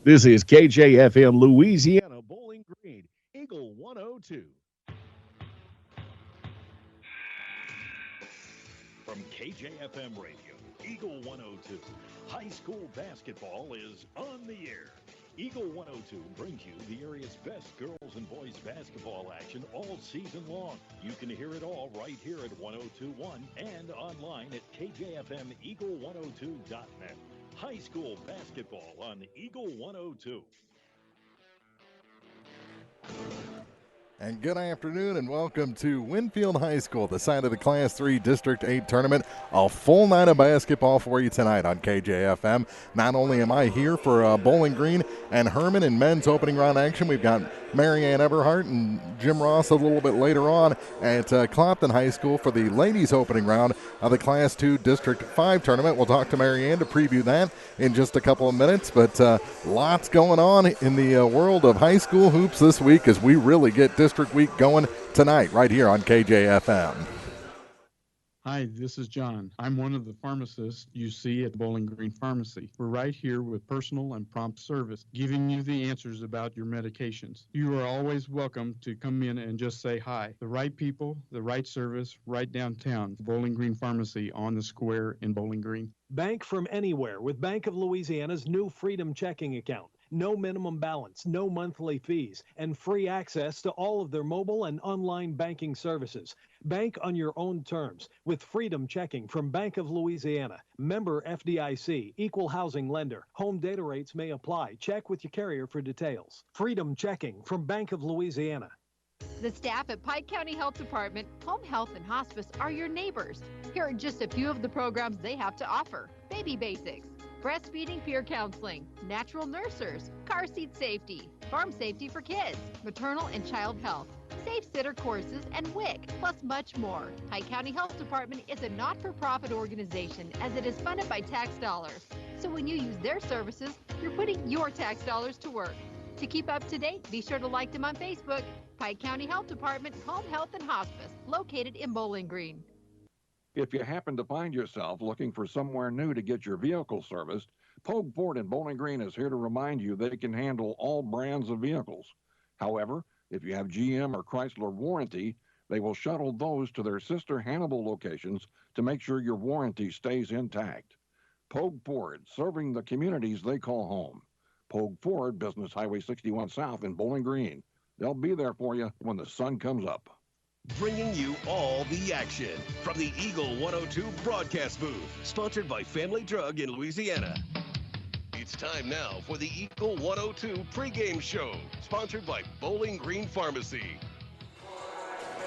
This is KJFM Louisiana Bowling Green, Eagle 102. From KJFM Radio, Eagle 102, high school basketball is on the air. Eagle 102 brings you the area's best girls and boys basketball action all season long. You can hear it all right here at 1021 and online at KJFMEagle102.net. High school basketball on Eagle 102. And good afternoon and welcome to Winfield High School, the site of the Class 3 District 8 tournament. A full night of basketball for you tonight on KJFM. Not only am I here for Bowling Green and Hermann in men's opening round action, we've got Marianne Everhart and Jim Ross a little bit later on at Clopton High School for the ladies opening round of the Class 2 District 5 tournament. We'll talk to Marianne to preview that in just a couple of minutes, but lots going on in the world of high school hoops this week as we really get District Week going tonight right here on KJFM. Hi, this is John. I'm one of the pharmacists you see at Bowling Green Pharmacy. We're right here with personal and prompt service, giving you the answers about your medications. You are always welcome to come in and just say hi. The right people, the right service, right downtown. Bowling Green Pharmacy on the square in Bowling Green. Bank from anywhere with Bank of Louisiana's new Freedom Checking account. No minimum balance, no monthly fees, and free access to all of their mobile and online banking services. Bank on your own terms with Freedom Checking from Bank of Louisiana. Member FDIC, equal housing lender. Home data rates may apply. Check with your carrier for details. Freedom Checking from Bank of Louisiana. The staff at Pike County Health Department, Home Health and Hospice are your neighbors. Here are just a few of the programs they have to offer. Baby Basics, breastfeeding peer counseling, natural nurses, car seat safety, farm safety for kids, maternal and child health, safe sitter courses, and WIC, plus much more. Pike County Health Department is a not-for-profit organization as it is funded by tax dollars. So when you use their services, you're putting your tax dollars to work. To keep up to date, be sure to like them on Facebook. Pike County Health Department, Home Health and Hospice, located in Bowling Green. If you happen to find yourself looking for somewhere new to get your vehicle serviced, Pogue Ford in Bowling Green is here to remind you they can handle all brands of vehicles. However, if you have GM or Chrysler warranty, they will shuttle those to their sister Hannibal locations to make sure your warranty stays intact. Pogue Ford, serving the communities they call home. Pogue Ford, Business Highway 61 South in Bowling Green. They'll be there for you when the sun comes up. Bringing you all the action from the Eagle 102 broadcast booth, sponsored by Family Drug in Louisiana. It's time now for the Eagle 102 pregame show, sponsored by Bowling Green Pharmacy.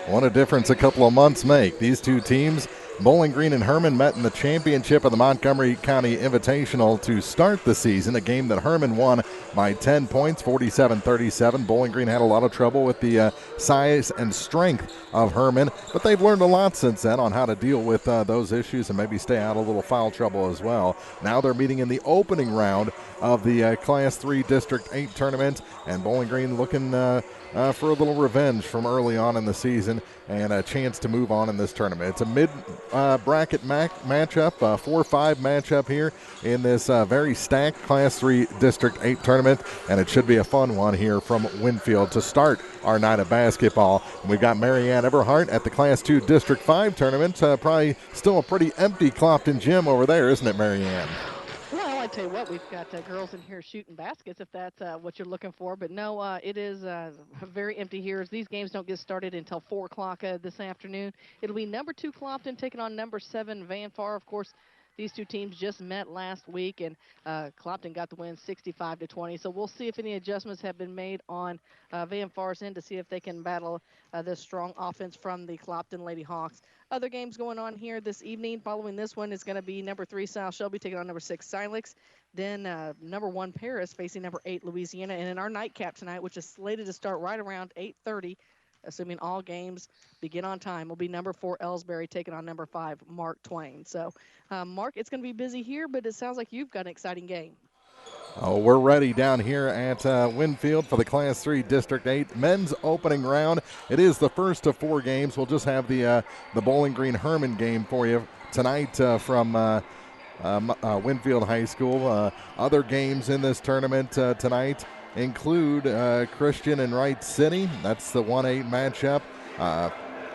What a difference a couple of months make. These two teams, Bowling Green and Hermann, met in the championship of the Montgomery County Invitational to start the season, a game that Hermann won by 10 points, 47-37. Bowling Green had a lot of trouble with the size and strength of Hermann, but they've learned a lot since then on how to deal with those issues and maybe stay out of a little foul trouble as well. Now they're meeting in the opening round of the Class 3 District 8 tournament, and Bowling Green looking for a little revenge from early on in the season and a chance to move on in this tournament. It's a mid-bracket matchup, 4-5 matchup here in this very stacked Class 3 District 8 tournament, and it should be a fun one here from Winfield to start our night of basketball. We've got Marianne Everhart at the Class 2 District 5 tournament. Probably still a pretty empty Clopton gym over there, isn't it, Marianne? Well, I tell you what, we've got girls in here shooting baskets if that's what you're looking for. But no, it is very empty here as these games don't get started until 4 o'clock this afternoon. It'll be number 2 Clopton taking on number 7 Van Far. Of course, these two teams just met last week, and Clopton got the win 65-20. So we'll see if any adjustments have been made on Van Far's end to see if they can battle this strong offense from the Clopton Lady Hawks. Other games going on here this evening. Following this one is going to be number 3 South Shelby taking on number 6 Silex. Then number 1 Paris facing number 8 Louisiana. And in our nightcap tonight, which is slated to start right around 8:30, assuming all games begin on time, will be number 4 Ellsbury taking on number 5 Mark Twain. So, Mark, it's going to be busy here, but it sounds like you've got an exciting game. Oh, we're ready down here at Winfield for the Class 3 District 8 men's opening round. It is the first of 4 games. We'll just have the Bowling Green Hermann game for you tonight from Winfield High School. Other games in this tournament tonight include Christian and Wright City. That's the 1-8 matchup.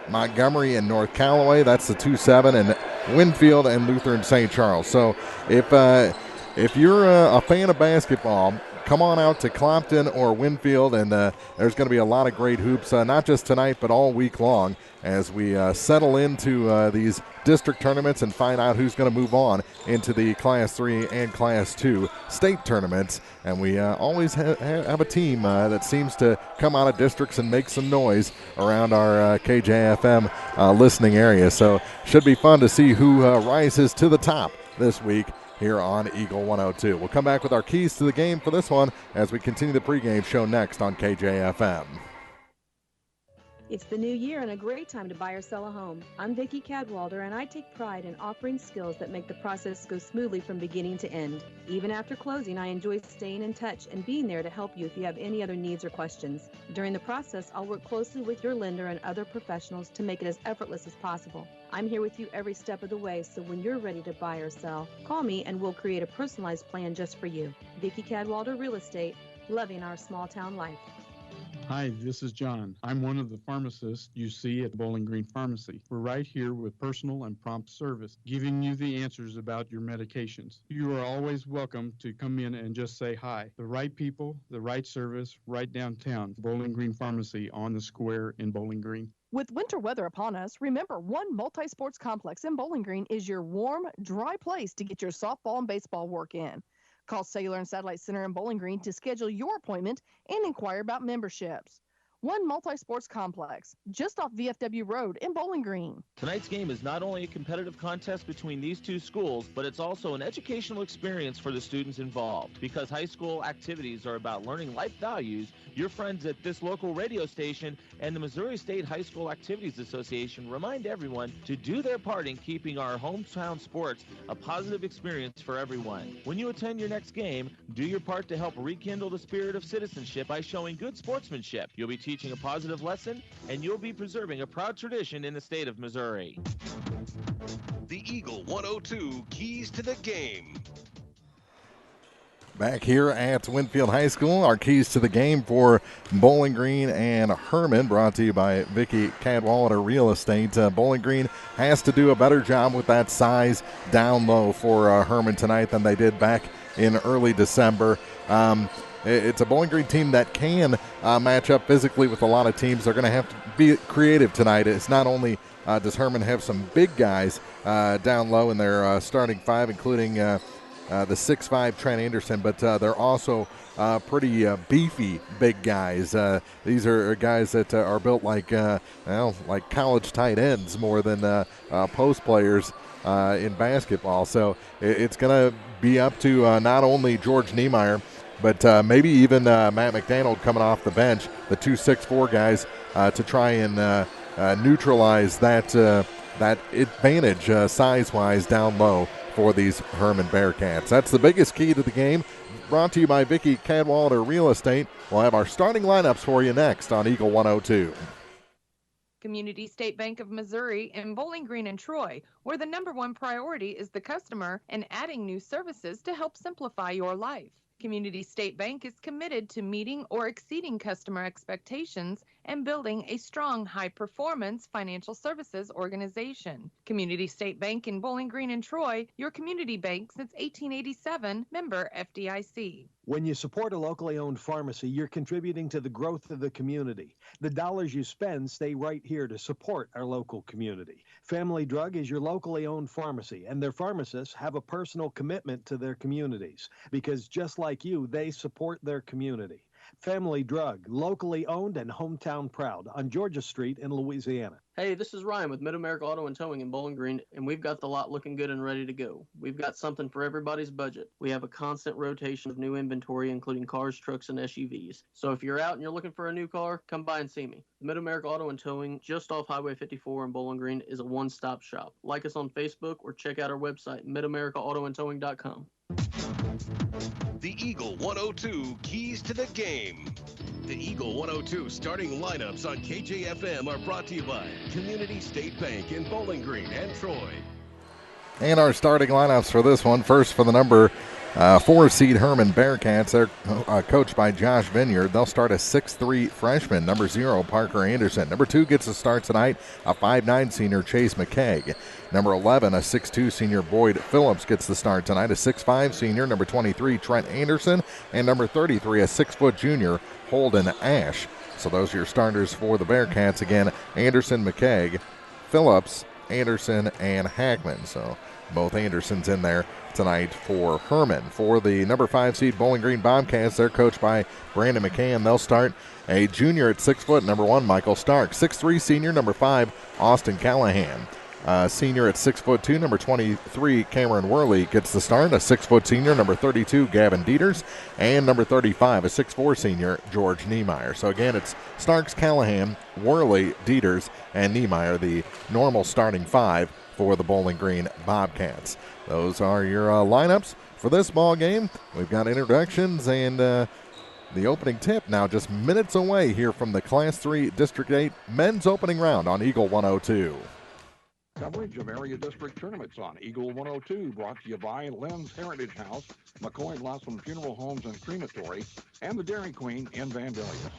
Montgomery and North Callaway. That's the 2-7. And Winfield and Lutheran St. Charles. So if you're a fan of basketball, come on out to Clopton or Winfield, and there's going to be a lot of great hoops, not just tonight but all week long, as we settle into these district tournaments and find out who's going to move on into the Class 3 and Class 2 state tournaments. And we always have a team that seems to come out of districts and make some noise around our KJFM listening area. So should be fun to see who rises to the top this week here on Eagle 102. We'll come back with our keys to the game for this one as we continue the pregame show next on KJFM. It's the new year and a great time to buy or sell a home. I'm Vicki Cadwalder, and I take pride in offering skills that make the process go smoothly from beginning to end. Even after closing, I enjoy staying in touch and being there to help you if you have any other needs or questions. During the process, I'll work closely with your lender and other professionals to make it as effortless as possible. I'm here with you every step of the way, so when you're ready to buy or sell, call me and we'll create a personalized plan just for you. Vicki Cadwalder Real Estate, loving our small town life. Hi, this is John. I'm one of the pharmacists you see at Bowling Green Pharmacy. We're right here with personal and prompt service, giving you the answers about your medications. You are always welcome to come in and just say hi. The right people, the right service, right downtown. Bowling Green Pharmacy on the square in Bowling Green. With winter weather upon us, remember One Multi-Sports Complex in Bowling Green is your warm, dry place to get your softball and baseball work in. Call Cellular and Satellite Center in Bowling Green to schedule your appointment and inquire about memberships. One Multi-Sports Complex, just off VFW Road in Bowling Green. Tonight's game is not only a competitive contest between these two schools, but it's also an educational experience for the students involved. Because high school activities are about learning life values, your friends at this local radio station and the Missouri State High School Activities Association remind everyone to do their part in keeping our hometown sports a positive experience for everyone. When you attend your next game, do your part to help rekindle the spirit of citizenship by showing good sportsmanship. You'll be teaching a positive lesson, and you'll be preserving a proud tradition in the state of Missouri. The Eagle 102 Keys to the Game. Back here at Winfield High School, our keys to the game for Bowling Green and Hermann, brought to you by Vicki Cadwalder Real Estate. Bowling Green has to do a better job with that size down low for Hermann tonight than they did back in early December. It's a Bowling Green team that can match up physically with a lot of teams. They're going to have to be creative tonight. It's not only does Hermann have some big guys down low in their starting five, including the 6'5" Trent Anderson, but they're also pretty beefy big guys. These are guys that are built like college tight ends more than post players in basketball. So it's going to be up to not only George Niemeyer, but maybe even Matt McDonald coming off the bench, the two 6'4" guys, to try and neutralize that advantage size-wise down low for these Hermann Bearcats. That's the biggest key to the game. Brought to you by Vicki Cadwalder Real Estate. We'll have our starting lineups for you next on Eagle 102. Community State Bank of Missouri in Bowling Green and Troy, where the #1 priority is the customer and adding new services to help simplify your life. Community State Bank is committed to meeting or exceeding customer expectations and building a strong, high-performance financial services organization. Community State Bank in Bowling Green and Troy, your community bank since 1887, member FDIC. When you support a locally owned pharmacy, you're contributing to the growth of the community. The dollars you spend stay right here to support our local community. Family Drug is your locally owned pharmacy, and their pharmacists have a personal commitment to their communities because just like you, they support their community. Family Drug, locally owned and hometown proud on Georgia Street in Louisiana. Hey, this is Ryan with Mid-America Auto and Towing in Bowling Green, and we've got the lot looking good and ready to go. We've got something for everybody's budget. We have a constant rotation of new inventory, including cars, trucks, and SUVs. So if you're out and you're looking for a new car, come by and see me. Mid-America Auto and Towing, just off Highway 54 in Bowling Green, is a one-stop shop. Like us on Facebook or check out our website, midamericaautoandtowing.com. The Eagle 102 Keys to the Game. The Eagle 102 starting lineups on KJFM are brought to you by Community State Bank in Bowling Green and Troy. And our starting lineups for this one. First for the number 4 seed Hermann Bearcats. They're coached by Josh Vineyard. They'll start a 6'3 freshman, number 0, Parker Anderson. Number 2 gets a start tonight, a 5'9 senior, Chase McKegg. Number 11, a 6'2 senior, Boyd Phillips gets the start tonight, a 6'5 senior, number 23, Trent Anderson. And number 33, a 6' junior, Holden Ash. So those are your starters for the Bearcats. Again, Anderson, McKegg, Phillips, Anderson, and Hackman. So both Andersons in there tonight for Hermann. For the number 5 seed Bowling Green Bobcats, they're coached by Brandon McCann. They'll start a junior at 6 foot, number 1, Michael Stark. 6'3 senior, number 5, Austin Callahan. Senior at 6'2", number 23, Cameron Worley gets the start. A 6' senior, number 32, Gavin Dieters. And number 35, a 6'4 senior, George Niemeyer. So again, it's Starks, Callahan, Worley, Dieters, and Niemeyer, the normal starting 5 for the Bowling Green Bobcats. Those are your lineups for this ball game. We've got introductions and the opening tip now just minutes away here from the Class 3 District 8 men's opening round on Eagle 102. Coverage of area district tournaments on Eagle 102, brought to you by Lynn's Heritage House, McCoy Blossom Funeral Homes and Crematory, and the Dairy Queen in Vandalia.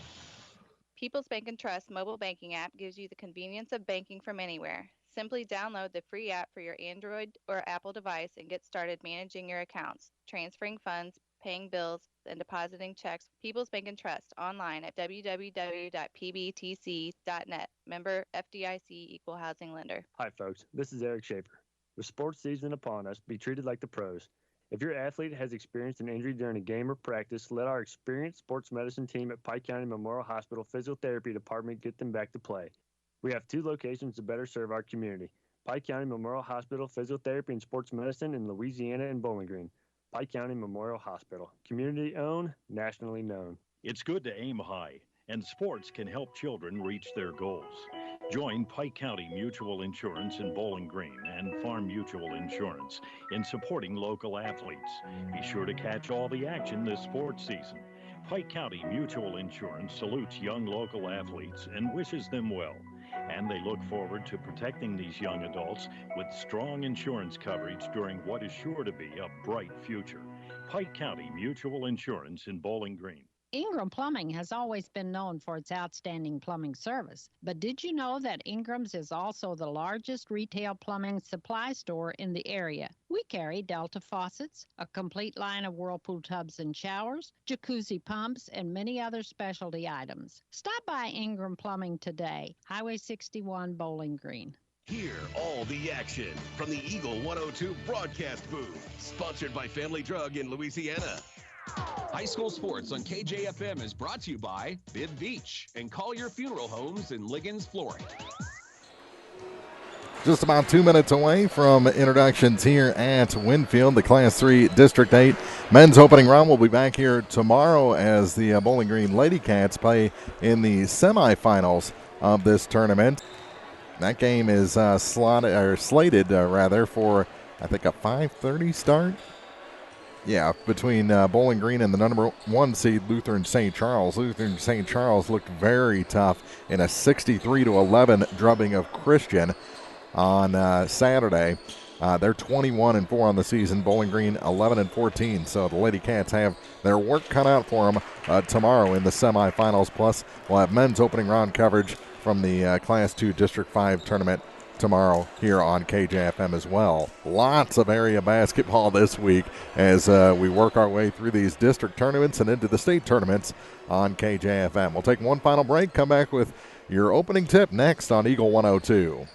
People's Bank & Trust mobile banking app gives you the convenience of banking from anywhere. Simply download the free app for your Android or Apple device and get started managing your accounts, transferring funds, paying bills, and depositing checks. People's Bank & Trust online at www.pbtc.net. Member FDIC Equal Housing Lender. Hi folks, this is Eric Schaefer. With sports season upon us, be treated like the pros. If your athlete has experienced an injury during a game or practice, let our experienced sports medicine team at Pike County Memorial Hospital Physical Therapy Department get them back to play. We have 2 locations to better serve our community. Pike County Memorial Hospital Physical Therapy and Sports Medicine in Louisiana and Bowling Green. Pike County Memorial Hospital. Community owned, nationally known. It's good to aim high, and sports can help children reach their goals. Join Pike County Mutual Insurance in Bowling Green and Farm Mutual Insurance in supporting local athletes. Be sure to catch all the action this sports season. Pike County Mutual Insurance salutes young local athletes and wishes them well. And they look forward to protecting these young adults with strong insurance coverage during what is sure to be a bright future. Pike County Mutual Insurance in Bowling Green. Ingram Plumbing has always been known for its outstanding plumbing service. But did you know that Ingram's is also the largest retail plumbing supply store in the area? We carry Delta faucets, a complete line of Whirlpool tubs and showers, jacuzzi pumps, and many other specialty items. Stop by Ingram Plumbing today, Highway 61, Bowling Green. Hear all the action from the Eagle 102 broadcast booth, sponsored by Family Drug in Louisiana. High school sports on KJFM is brought to you by Bib Beach and Collier Funeral Homes in Liggins Flooring. Just about 2 minutes away from introductions here at Winfield, the Class 3 District 8 men's opening round. We'll be back here tomorrow as the Bowling Green Lady Cats play in the semifinals of this tournament. That game is slated for, I think, a 5:30 start. Yeah, between Bowling Green and the number 1 seed Lutheran St. Charles. Lutheran St. Charles looked very tough in a 63-11 drubbing of Christian on Saturday. They're 21-4 on the season. Bowling Green 11-14. So the Lady Cats have their work cut out for them tomorrow in the semifinals. Plus, we'll have men's opening round coverage from the Class 2 District 5 tournament tomorrow here on KJFM as well. Lots of area basketball this week as we work our way through these district tournaments and into the state tournaments on KJFM. We'll take one final break, come back with your opening tip next on Eagle 102.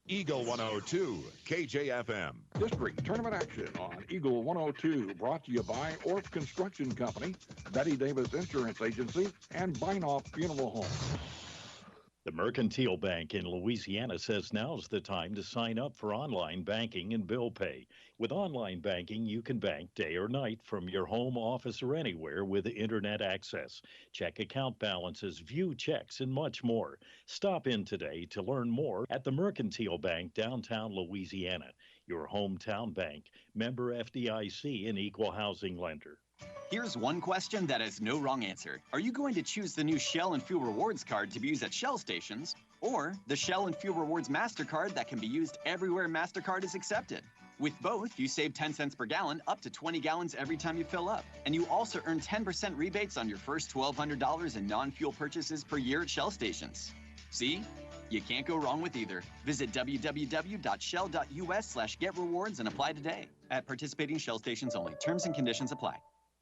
Eagle 102, KJFM. District tournament action on Eagle 102, brought to you by Orff Construction Company, Betty Davis Insurance Agency, and Binoff Funeral Home. The Mercantile Bank in Louisiana says now's the time to sign up for online banking and bill pay. With online banking, you can bank day or night from your home, office, or anywhere with internet access. Check account balances, view checks, and much more. Stop in today to learn more at the Mercantile Bank, downtown Louisiana. Your hometown bank, member FDIC, and equal housing lender. Here's one question that has no wrong answer. Are you going to choose the new Shell and Fuel Rewards card to be used at Shell stations, or the Shell and Fuel Rewards MasterCard that can be used everywhere MasterCard is accepted. With both, you save 10 cents per gallon, up to 20 gallons every time you fill up. And you also earn 10% rebates on your first $1,200 in non-fuel purchases per year at Shell stations. See? You can't go wrong with either. Visit www.shell.us/getrewards and apply today. At participating Shell stations only. Terms and conditions apply.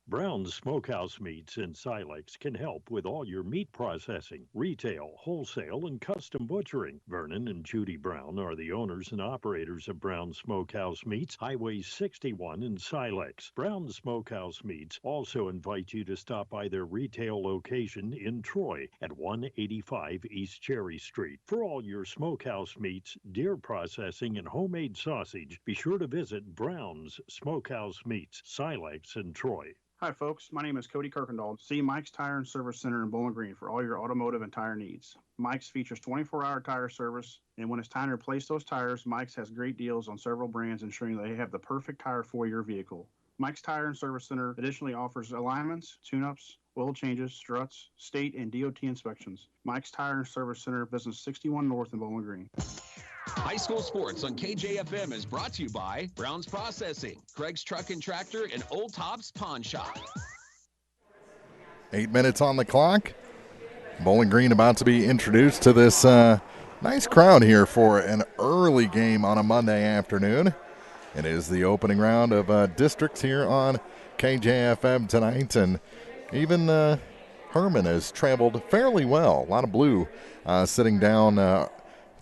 Brown's Smokehouse Meats in Silex can help with all your meat processing, retail, wholesale, and custom butchering. Vernon and Judy Brown are the owners and operators of Brown's Smokehouse Meats, Highway 61 in Silex. Brown's Smokehouse Meats also invite you to stop by their retail location in Troy at 185 East Cherry Street. For all your smokehouse meats, deer processing, and homemade sausage, be sure to visit Brown's Smokehouse Meats, Silex and Troy. Hi, folks. My name is Cody Kirkendall. See Mike's Tire and Service Center in Bowling Green for all your automotive and tire needs. Mike's features 24-hour tire service, and when it's time to replace those tires, Mike's has great deals on several brands, ensuring they have the perfect tire for your vehicle. Mike's Tire and Service Center additionally offers alignments, tune-ups, oil changes, struts, state and DOT inspections. Mike's Tire and Service Center, Business 61 North in Bowling Green. High school sports on KJFM is brought to you by Brown's Processing, Craig's Truck and Tractor, and Old Tops Pawn Shop. 8 minutes on the clock. Bowling Green about to be introduced to this nice crowd here for an early game on a Monday afternoon. It is the opening round of districts here on KJFM tonight, and even Hermann has traveled fairly well. A lot of blue sitting down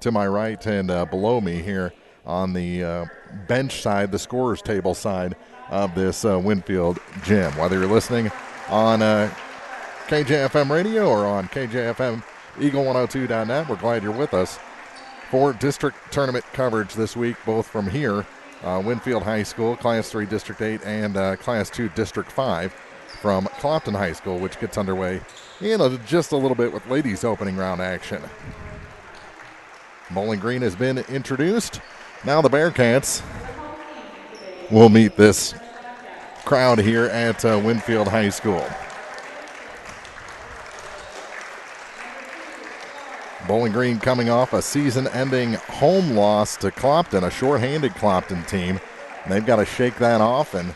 to my right and below me here on the bench side, the scorer's table side of this Winfield gym. Whether you're listening on KJFM radio or on KJFM Eagle102.net, we're glad you're with us for district tournament coverage this week, both from here, Winfield High School, Class 3 District 8, and Class 2 District 5 from Clopton High School, which gets underway in just a little bit with ladies opening round action. Bowling Green has been introduced. Now the Bearcats will meet this crowd here at Winfield High School. Bowling Green coming off a season-ending home loss to Clopton, a shorthanded Clopton team. And they've got to shake that off and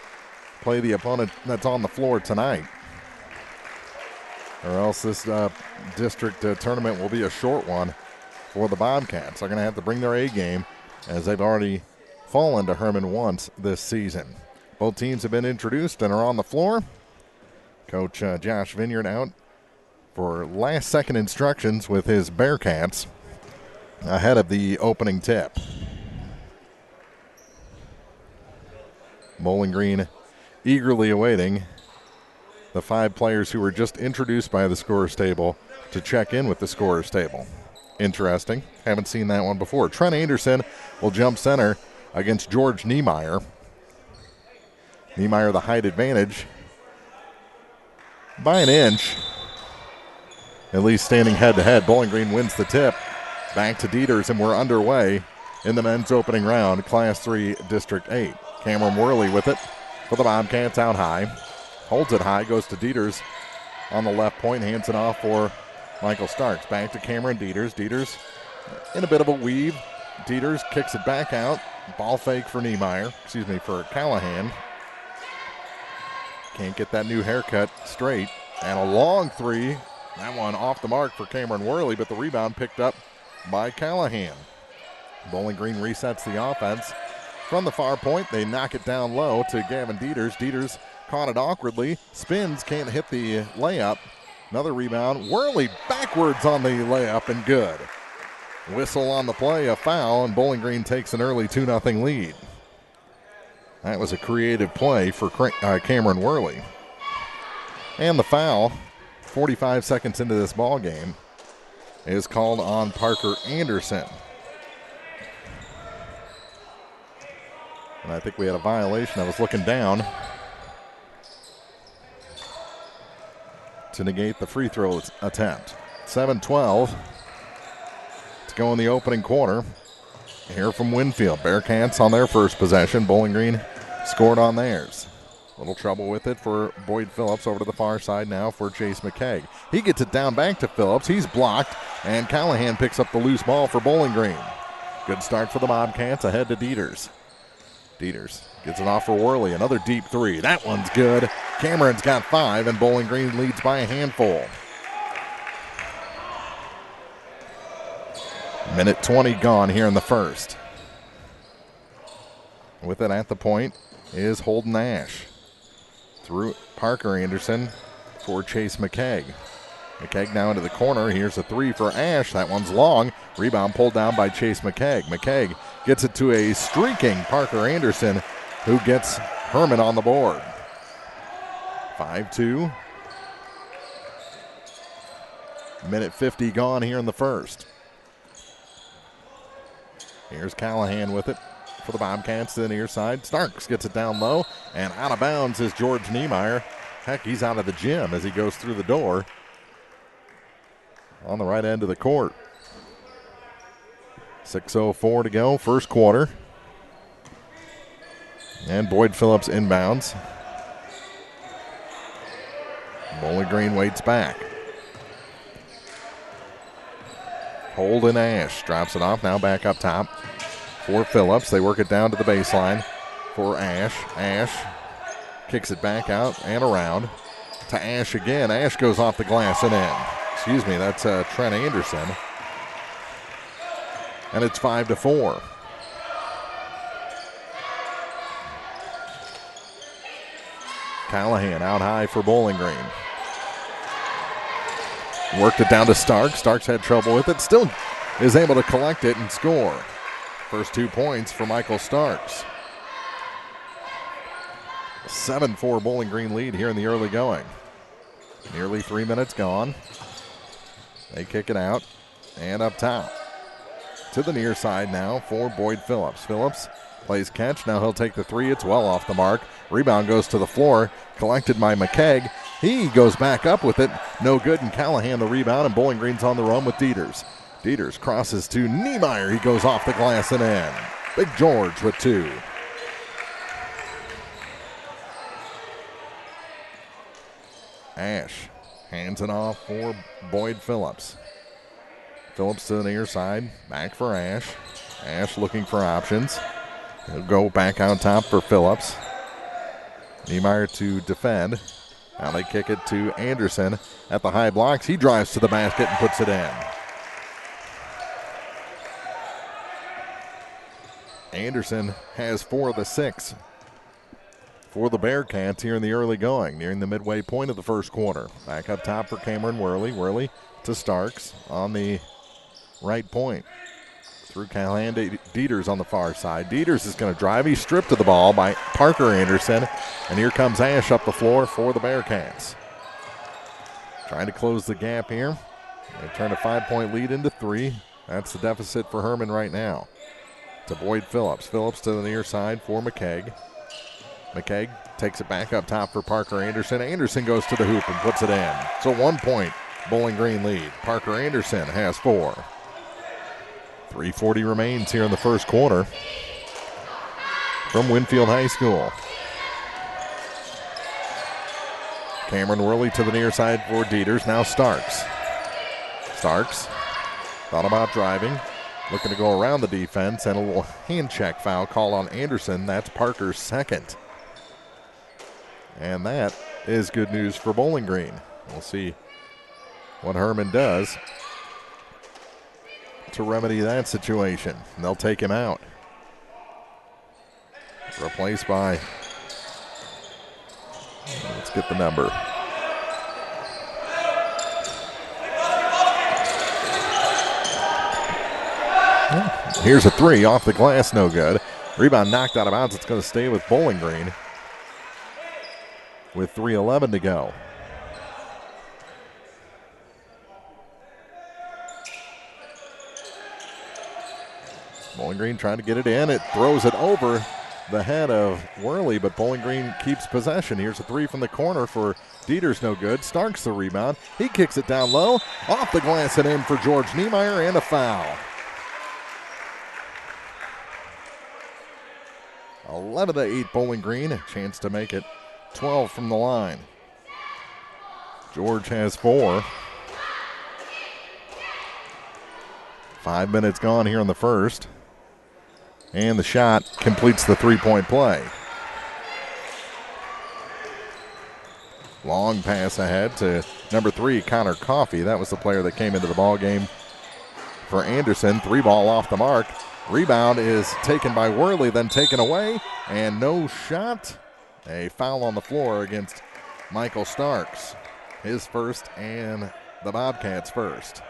play the opponent that's on the floor tonight, or else this district tournament will be a short one for the Bobcats. They're going to have to bring their A game, as they've already fallen to Hermann once this season. Both teams have been introduced and are on the floor. Coach Josh Vineyard out for last-second instructions with his Bearcats ahead of the opening tip. Bowling Green eagerly awaiting the 5 players who were just introduced by the scorer's table to check in with the scorer's table. Interesting. Haven't seen that one before. Trent Anderson will jump center against George Niemeyer. Niemeyer the height advantage by an inch, at least standing head-to-head. Bowling Green wins the tip. Back to Dieters, and we're underway in the men's opening round, Class 3 District 8. Cameron Worley with it for the Bobcats out high. Holds it high, goes to Dieters on the left point, hands it off for Michael Starks. Back to Cameron Dieters. Dieters in a bit of a weave. Dieters kicks it back out. Ball fake for for Callahan. Can't get that new haircut straight. And a long three. That one off the mark for Cameron Worley, but the rebound picked up by Callahan. Bowling Green resets the offense. From the far point, they knock it down low to Gavin Dieters. Dieters caught it awkwardly. Spins, can't hit the layup. Another rebound. Worley backwards on the layup and good. Whistle on the play, a foul, and Bowling Green takes an early 2-0 lead. That was a creative play for Cameron Worley. And the foul, 45 seconds into this ball game, is called on Parker Anderson. And I think we had a violation. I was looking down to negate the free throw attempt. 7-12 to go in the opening quarter. Here from Winfield. Bearcats on their first possession. Bowling Green scored on theirs. Little trouble with it for Boyd Phillips. Over to the far side now for Chase McKegg. He gets it down back to Phillips. He's blocked, and Callahan picks up the loose ball for Bowling Green. Good start for the Bobcats, ahead to Dieters. Dieters gets it off for Worley. Another deep three. That one's good. Cameron's got 5, and Bowling Green leads by a handful. Minute 20 gone here in the first. With it at the point is Holden Ash. Through Parker Anderson for Chase McKegg. McKegg now into the corner. Here's a 3 for Ash. That one's long. Rebound pulled down by Chase McKegg. McKegg gets it to a streaking Parker Anderson, who gets Hermann on the board. 5-2. Minute 50 gone here in the first. Here's Callahan with it for the Bobcats to the near side. Starks gets it down low, and out of bounds is George Niemeyer. Heck, he's out of the gym as he goes through the door on the right end of the court. 6:04 to go, first quarter. And Boyd Phillips inbounds. Bowling Green waits back. Holden Ash drops it off, now back up top for Phillips. They work it down to the baseline for Ash. Ash kicks it back out and around to Ash again. Ash goes off the glass and in. Excuse me, that's Trent Anderson. And it's 5-4. Callahan out high for Bowling Green. Worked it down to Starks. Starks had trouble with it. Still is able to collect it and score. First 2 points for Michael Starks. 7-4 Bowling Green lead here in the early going. Nearly 3 minutes gone. They kick it out and up top. To the near side now for Boyd Phillips. Phillips plays catch. Now he'll take the 3. It's well off the mark. Rebound goes to the floor. Collected by McKegg. He goes back up with it. No good, and Callahan the rebound, and Bowling Green's on the run with Dieters. Dieters crosses to Niemeyer. He goes off the glass and in. Big George with 2. Ash hands it off for Boyd Phillips. Phillips to the near side. Back for Ash. Ash looking for options. He'll go back on top for Phillips. Niemeyer to defend. Now they kick it to Anderson at the high blocks. He drives to the basket and puts it in. Anderson has 4 of the 6 for the Bearcats here in the early going, nearing the midway point of the first quarter. Back up top for Cameron Worley. Worley to Starks on the right point. Through Callahan to Dieters on the far side. Dieters is going to drive. He's stripped of the ball by Parker Anderson. And here comes Ash up the floor for the Bearcats. Trying to close the gap here. They turn a 5-point lead into 3. That's the deficit for Hermann right now. To Boyd Phillips. Phillips to the near side for McKegg. McKegg takes it back up top for Parker Anderson. Anderson goes to the hoop and puts it in. So 1-point Bowling Green lead. Parker Anderson has 4. 3:40 remains here in the first quarter from Winfield High School. Cameron Worley to the near side for Dieters. Now Starks. Starks thought about driving, looking to go around the defense, and a little hand check foul call on Anderson. That's Parker's 2nd. And that is good news for Bowling Green. We'll see what Hermann does to remedy that situation. And they'll take him out. Replaced by, let's get the number. Here's a 3 off the glass, no good. Rebound knocked out of bounds. It's going to stay with Bowling Green with 3:11 to go. Bowling Green trying to get it in. It throws it over the head of Worley, but Bowling Green keeps possession. Here's a 3 from the corner for Dieters, no good. Starks the rebound. He kicks it down low. Off the glass and in for George Niemeyer, and a foul. 11-8 Bowling Green. A chance to make it 12 from the line. George has 4. 5 minutes gone here in the first. And the shot completes the three-point play. Long pass ahead to number 3, Connor Coffey. That was the player that came into the ball game for Anderson. 3 ball off the mark. Rebound is taken by Worley, then taken away, and no shot. A foul on the floor against Michael Starks. His first and the Bobcats' first.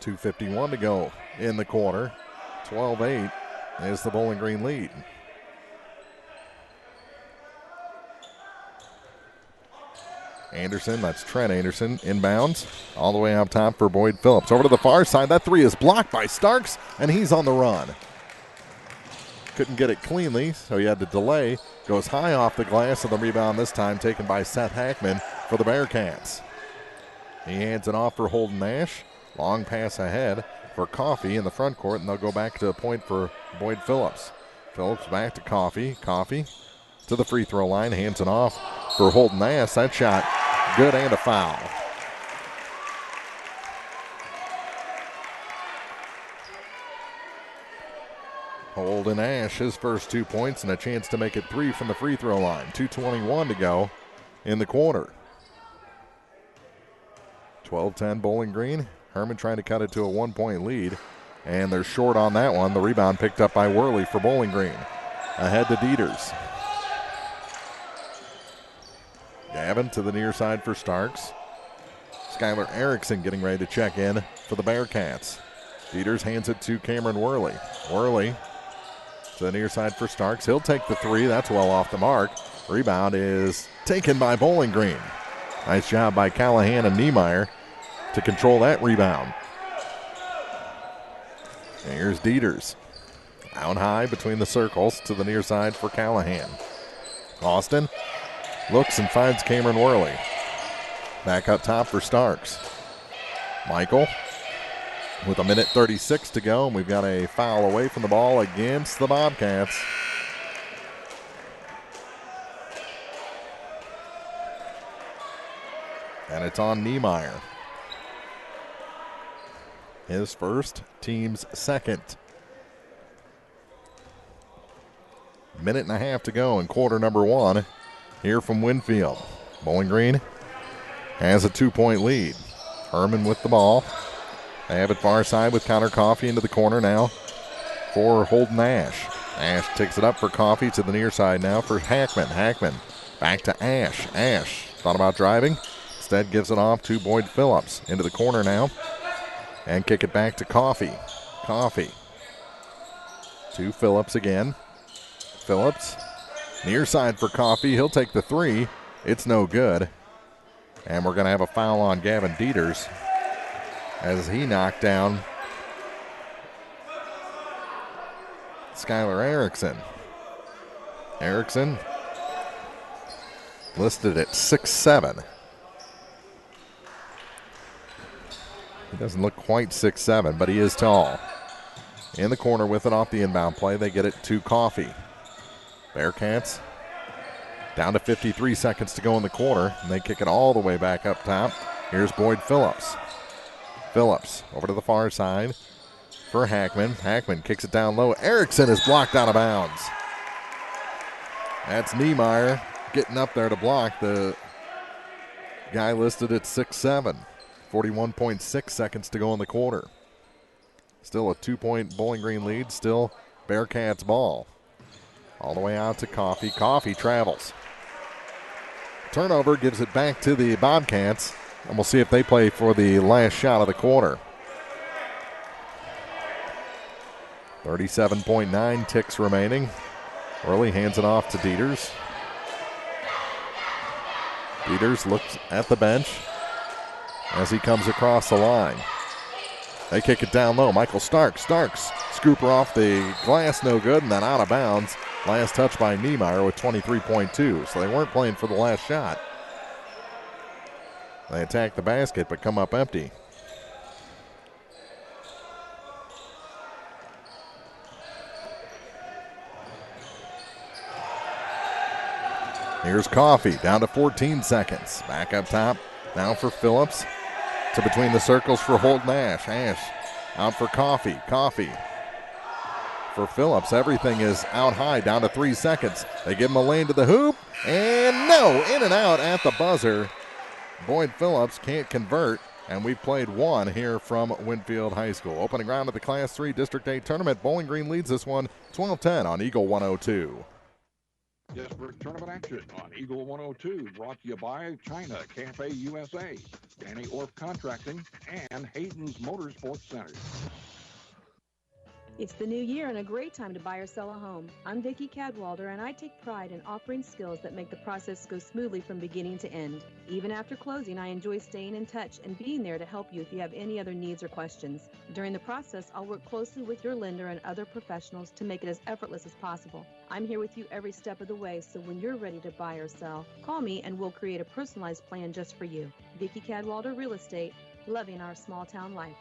2:51 to go in the quarter. 12-8 is the Bowling Green lead. Anderson, that's Trent Anderson, inbounds all the way up top for Boyd Phillips. Over to the far side, that 3 is blocked by Starks, and he's on the run. Couldn't get it cleanly, so he had to delay. Goes high off the glass, and the rebound this time taken by Seth Hackman for the Bearcats. He hands it off for Holden Nash. Long pass ahead for Coffey in the front court, and they'll go back to a point for Boyd Phillips. Phillips back to Coffey. Coffey to the free throw line, hands it off for Holden Nash. That shot good and a foul. Holden Nash, his first 2 points and a chance to make it 3 from the free throw line. 2:21 to go in the quarter. 12-10 Bowling Green. Hermann trying to cut it to a 1-point lead, and they're short on that one. The rebound picked up by Worley for Bowling Green. Ahead to Dieters. Gavin to the near side for Starks. Skylar Erickson getting ready to check in for the Bearcats. Dieters hands it to Cameron Worley. Worley to the near side for Starks. He'll take the 3. That's well off the mark. Rebound is taken by Bowling Green. Nice job by Callahan and Niemeyer to control that rebound. And here's Dieters. Out high between the circles to the near side for Callahan. Austin looks and finds Cameron Worley. Back up top for Starks. Michael with 1:36 to go, and we've got a foul away from the ball against the Bobcats. And it's on Niemeyer. His first, team's second. 1.5 to go in quarter number 1 here from Winfield. Bowling Green has a 2-point lead. Hermann with the ball. They have it far side with Connor Coffey into the corner now for Holden Ash. Ash takes it up for Coffey to the near side now for Hackman. Hackman back to Ash. Ash thought about driving. Instead gives it off to Boyd Phillips. Into the corner now. And kick it back to Coffey. Coffey to Phillips again. Phillips near side for Coffey. He'll take the 3. It's no good. And we're going to have a foul on Gavin Dieters as he knocked down Skylar Erickson. Erickson listed at 6'7". He doesn't look quite 6'7", but he is tall. In the corner with it off the inbound play. They get it to Coffey. Bearcats down to 53 seconds to go in the quarter, and they kick it all the way back up top. Here's Boyd Phillips. Phillips over to the far side for Hackman. Hackman kicks it down low. Erickson is blocked out of bounds. That's Niemeyer getting up there to block the guy listed at 6'7". 41.6 seconds to go in the quarter. Still a 2-point Bowling Green lead. Still Bearcats ball. All the way out to Coffey. Coffey travels. Turnover gives it back to the Bobcats. And we'll see if they play for the last shot of the quarter. 37.9 ticks remaining. Worley hands it off to Dieters. Dieters looks at the bench as he comes across the line. They kick it down low. Michael Starks. Starks scooper off the glass, no good, and then out of bounds. Last touch by Niemeyer with 23.2. So they weren't playing for the last shot. They attack the basket but come up empty. Here's Coffee down to 14 seconds. Back up top now for Phillips. To between the circles for Holden Ash. Ash out for Coffee. Coffee for Phillips. Everything is out high, down to 3 seconds. They give him a lane to the hoop. And no, in and out at the buzzer. Boyd Phillips can't convert. And we've played one here from Winfield High School. Opening round of the Class 3 District 8 tournament. Bowling Green leads this one 12-10 on Eagle 102. District tournament action on Eagle 102, brought to you by China Cafe USA, Danny Orff Contracting, and Hayden's Motorsports Center. It's the new year and a great time to buy or sell a home. I'm Vicki Cadwalder, and I take pride in offering skills that make the process go smoothly from beginning to end. Even after closing, I enjoy staying in touch and being there to help you if you have any other needs or questions. During the process, I'll work closely with your lender and other professionals to make it as effortless as possible. I'm here with you every step of the way, so when you're ready to buy or sell, call me and we'll create a personalized plan just for you. Vicki Cadwalder Real Estate, loving our small town life.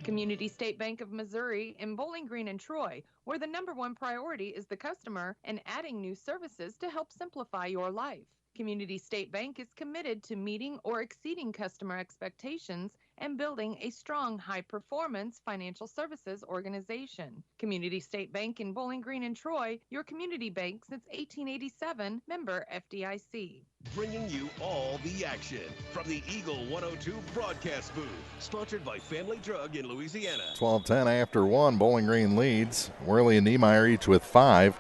Community State Bank of Missouri in Bowling Green and Troy, where the #1 priority is the customer and adding new services to help simplify your life. Community State Bank is committed to meeting or exceeding customer expectations and building a strong, high-performance financial services organization. Community State Bank in Bowling Green and Troy, your community bank since 1887, member FDIC. Bringing you all the action from the Eagle 102 broadcast booth, sponsored by Family Drug in Louisiana. 12-10 after one, Bowling Green leads. Worley and Niemeyer each with 5.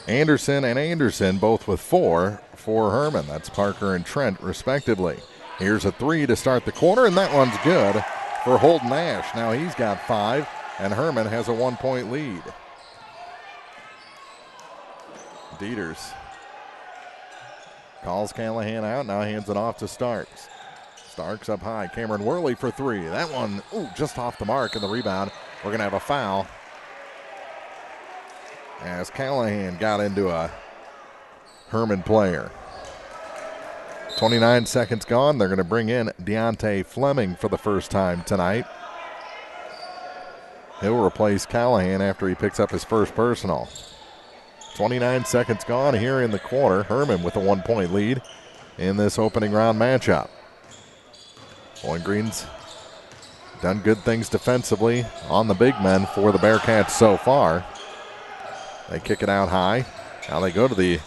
Anderson and Anderson both with 4 for Herman. That's Parker and Trent, respectively. Here's a 3 to start the quarter, and that one's good for Holden Ash. Now he's got 5, and Herman has a 1-point lead. Dieters calls Callahan out, now hands it off to Starks. Starks up high, Cameron Worley for 3. That one, just off the mark, and the rebound. We're going to have a foul as Callahan got into a Herman player. 29 seconds gone. They're going to bring in Deontay Fleming for the first time tonight. He'll replace Callahan after he picks up his first personal. 29 seconds gone here in the quarter. Herman with a 1-point lead in this opening round matchup. Bowling Green's done good things defensively on the big men for the Bearcats so far. They kick it out high. Now they go to the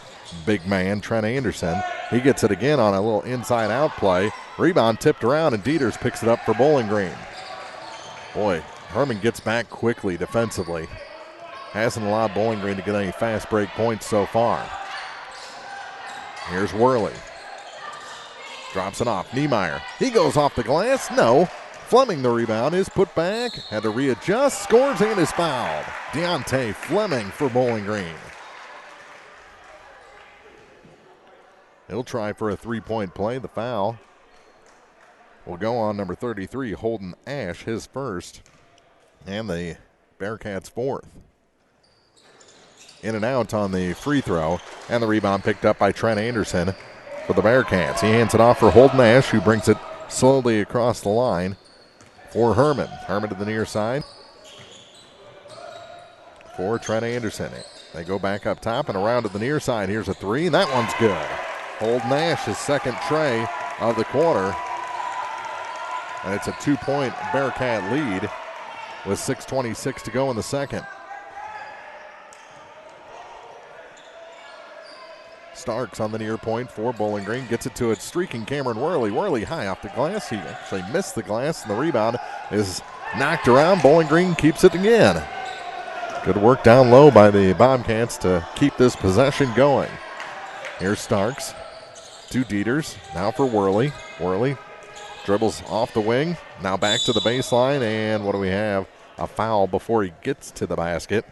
big man, Trent Anderson. He gets it again on a little inside-out play. Rebound tipped around, and Dieters picks it up for Bowling Green. Boy, Herman gets back quickly defensively. Hasn't allowed Bowling Green to get any fast break points so far. Here's Worley. Drops it off. Niemeyer. He goes off the glass. No. Fleming, the rebound, is put back. Had to readjust. Scores and is fouled. Deontay Fleming for Bowling Green. He'll try for a 3-point play. The foul will go on number 33, Holden Ash, his first, and the Bearcats' 4th. In and out on the free throw, and the rebound picked up by Trent Anderson for the Bearcats. He hands it off for Holden Ash, who brings it slowly across the line for Herman. Herman to the near side for Trent Anderson. They go back up top and around to the near side. Here's a 3, and that one's good. Holden Ash, his second tray of the quarter. And it's a 2-point Bearcat lead with 6:26 to go in the second. Starks on the near point for Bowling Green. Gets it to a streaking Cameron Worley. Worley high off the glass. He actually missed the glass, and the rebound is knocked around. Bowling Green keeps it again. Good work down low by the Bobcats to keep this possession going. Here's Starks to Dieters. Now for Worley. Worley dribbles off the wing. Now back to the baseline, and what do we have? A foul before he gets to the basket.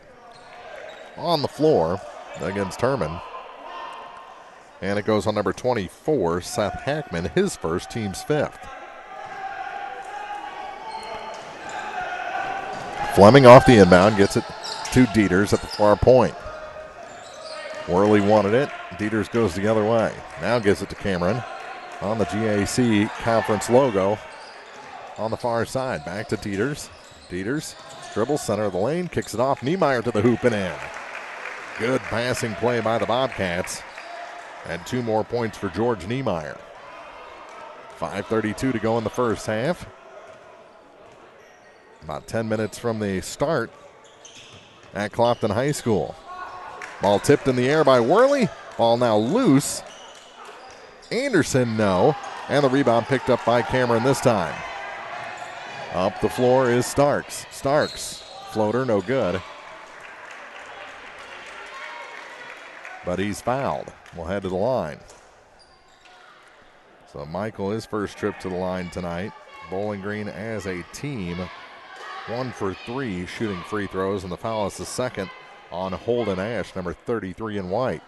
On the floor against Herman. And it goes on number 24, Seth Hackman, his first, team's 5th. Fleming off the inbound, gets it to Dieters at the far point. Worley wanted it. Dieters goes the other way. Now gives it to Cameron on the GAC conference logo on the far side. Back to Dieters. Dieters dribbles center of the lane, kicks it off. Niemeyer to the hoop and in. Good passing play by the Bobcats. And 2 more points for George Niemeyer. 5:32 to go in the first half. About 10 minutes from the start at Clopton High School. Ball tipped in the air by Worley. Ball now loose. Anderson, no. And the rebound picked up by Cameron this time. Up the floor is Starks. Starks, floater, no good. But he's fouled. We'll head to the line. So Michael, his first trip to the line tonight. Bowling Green as a team, 1 for 3 shooting free throws, and the foul is the second on Holden Ash, number 33 in white.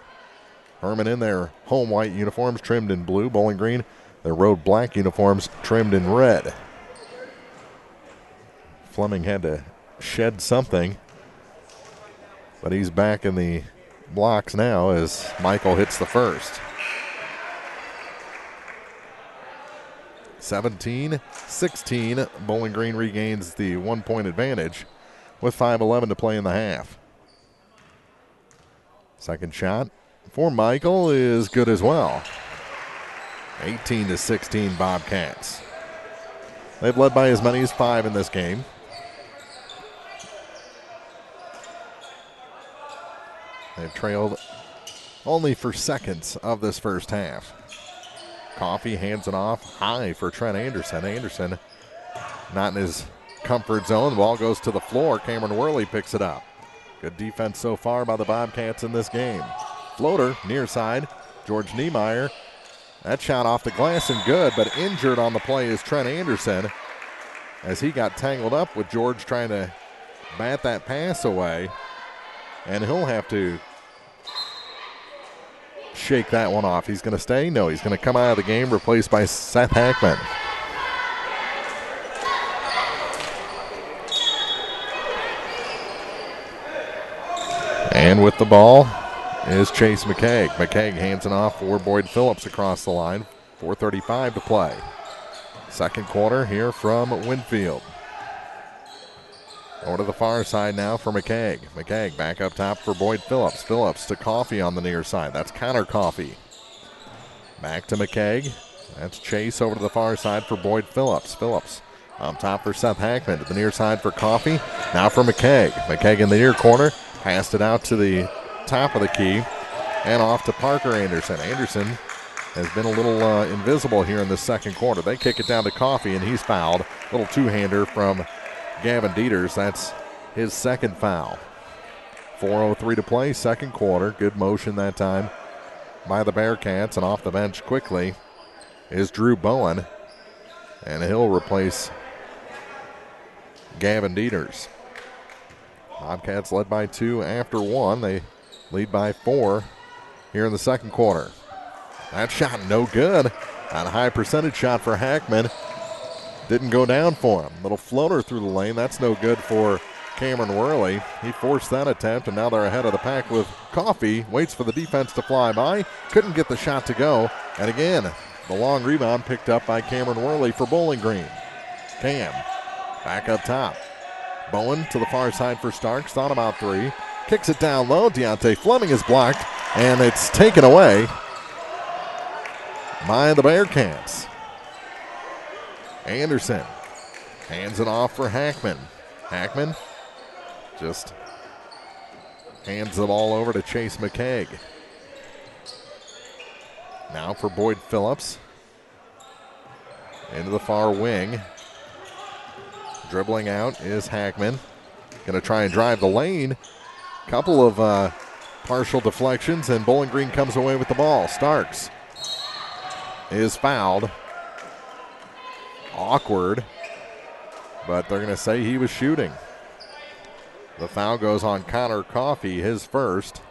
Herman in their home white uniforms trimmed in blue. Bowling Green, their road black uniforms trimmed in red. Fleming had to shed something, but he's back in the blocks now as Michael hits the first. 17-16, Bowling Green regains the 1-point advantage with 5:11 to play in the half. Second shot for Michael is good as well. 18-16 Bobcats. They've led by as many as 5 in this game. They've trailed only for seconds of this first half. Coffey hands it off high for Trent Anderson. Anderson not in his comfort zone. The ball goes to the floor. Cameron Worley picks it up. Good defense so far by the Bobcats in this game. Floater near side. George Niemeyer. That shot off the glass and good, but injured on the play is Trent Anderson as he got tangled up with George trying to bat that pass away. And he'll have to shake that one off. He's going to stay? No, he's going to come out of the game, replaced by Seth Hackman. And with the ball is Chase McKeag. McKeag hands it off for Boyd Phillips across the line. 4:35 to play. Second quarter here from Winfield. Over to the far side now for McKeag. McKeag back up top for Boyd Phillips. Phillips to Coffey on the near side. That's Connor Coffey. Back to McKeag. That's Chase over to the far side for Boyd Phillips. Phillips on top for Seth Hackman. To the near side for Coffey. Now for McKeag. McKeag in the near corner. Passed it out to the top of the key. And off to Parker Anderson. Anderson has been a little invisible here in the second quarter. They kick it down to Coffey, and he's fouled. Little two-hander from Gavin Dieters. That's his second foul. 4:03 to play, second quarter. Good motion that time by the Bearcats, and off the bench quickly is Drew Bowen, and he'll replace Gavin Dieters. Bobcats led by 2 after 1. They lead by 4 here in the second quarter. That shot no good. On a high percentage shot for Hackman. Didn't go down for him. Little floater through the lane. That's no good for Cameron Worley. He forced that attempt, and now they're ahead of the pack with Coffey. Waits for the defense to fly by. Couldn't get the shot to go. And again, the long rebound picked up by Cameron Worley for Bowling Green. Cam back up top. Bowen to the far side for Starks. Thought about 3. Kicks it down low. Deontay Fleming is blocked, and it's taken away by the Bearcats. Anderson hands it off for Hackman. Hackman just hands the ball over to Chase McKeag. Now for Boyd Phillips. Into the far wing. Dribbling out is Hackman. Going to try and drive the lane. Couple of partial deflections, and Bowling Green comes away with the ball. Starks is fouled. Awkward, but they're going to say he was shooting. The foul goes on Connor Coffey, his first.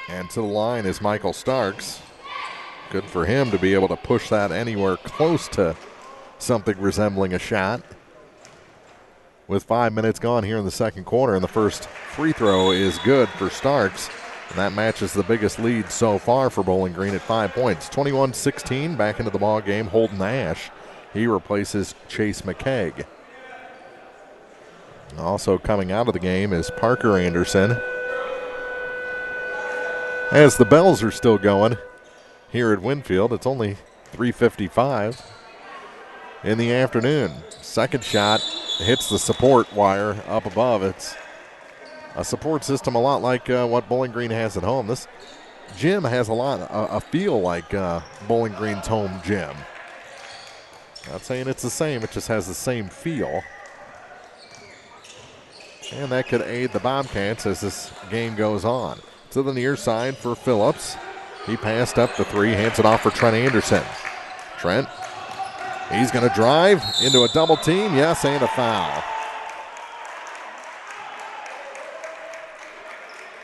And to the line is Michael Starks. Good for him to be able to push that anywhere close to something resembling a shot. With 5 minutes gone here in the second quarter, and the first free throw is good for Starks. And that matches the biggest lead so far for Bowling Green at 5 points. 21-16, back into the ball game, Holden Ash. He replaces Chase McKeag. Also coming out of the game is Parker Anderson. as the bells are still going here at Winfield. It's only 3:55 in the afternoon. Second shot hits the support wire up above. It's a support system a lot like what Bowling Green has at home. This gym has a feel like Bowling Green's home gym. Not saying it's the same, it just has the same feel. And that could aid the Bobcats as this game goes on. To the near side for Phillips. He passed up the three, hands it off for Trent Anderson. Trent, he's going to drive into a double team, yes, and a foul.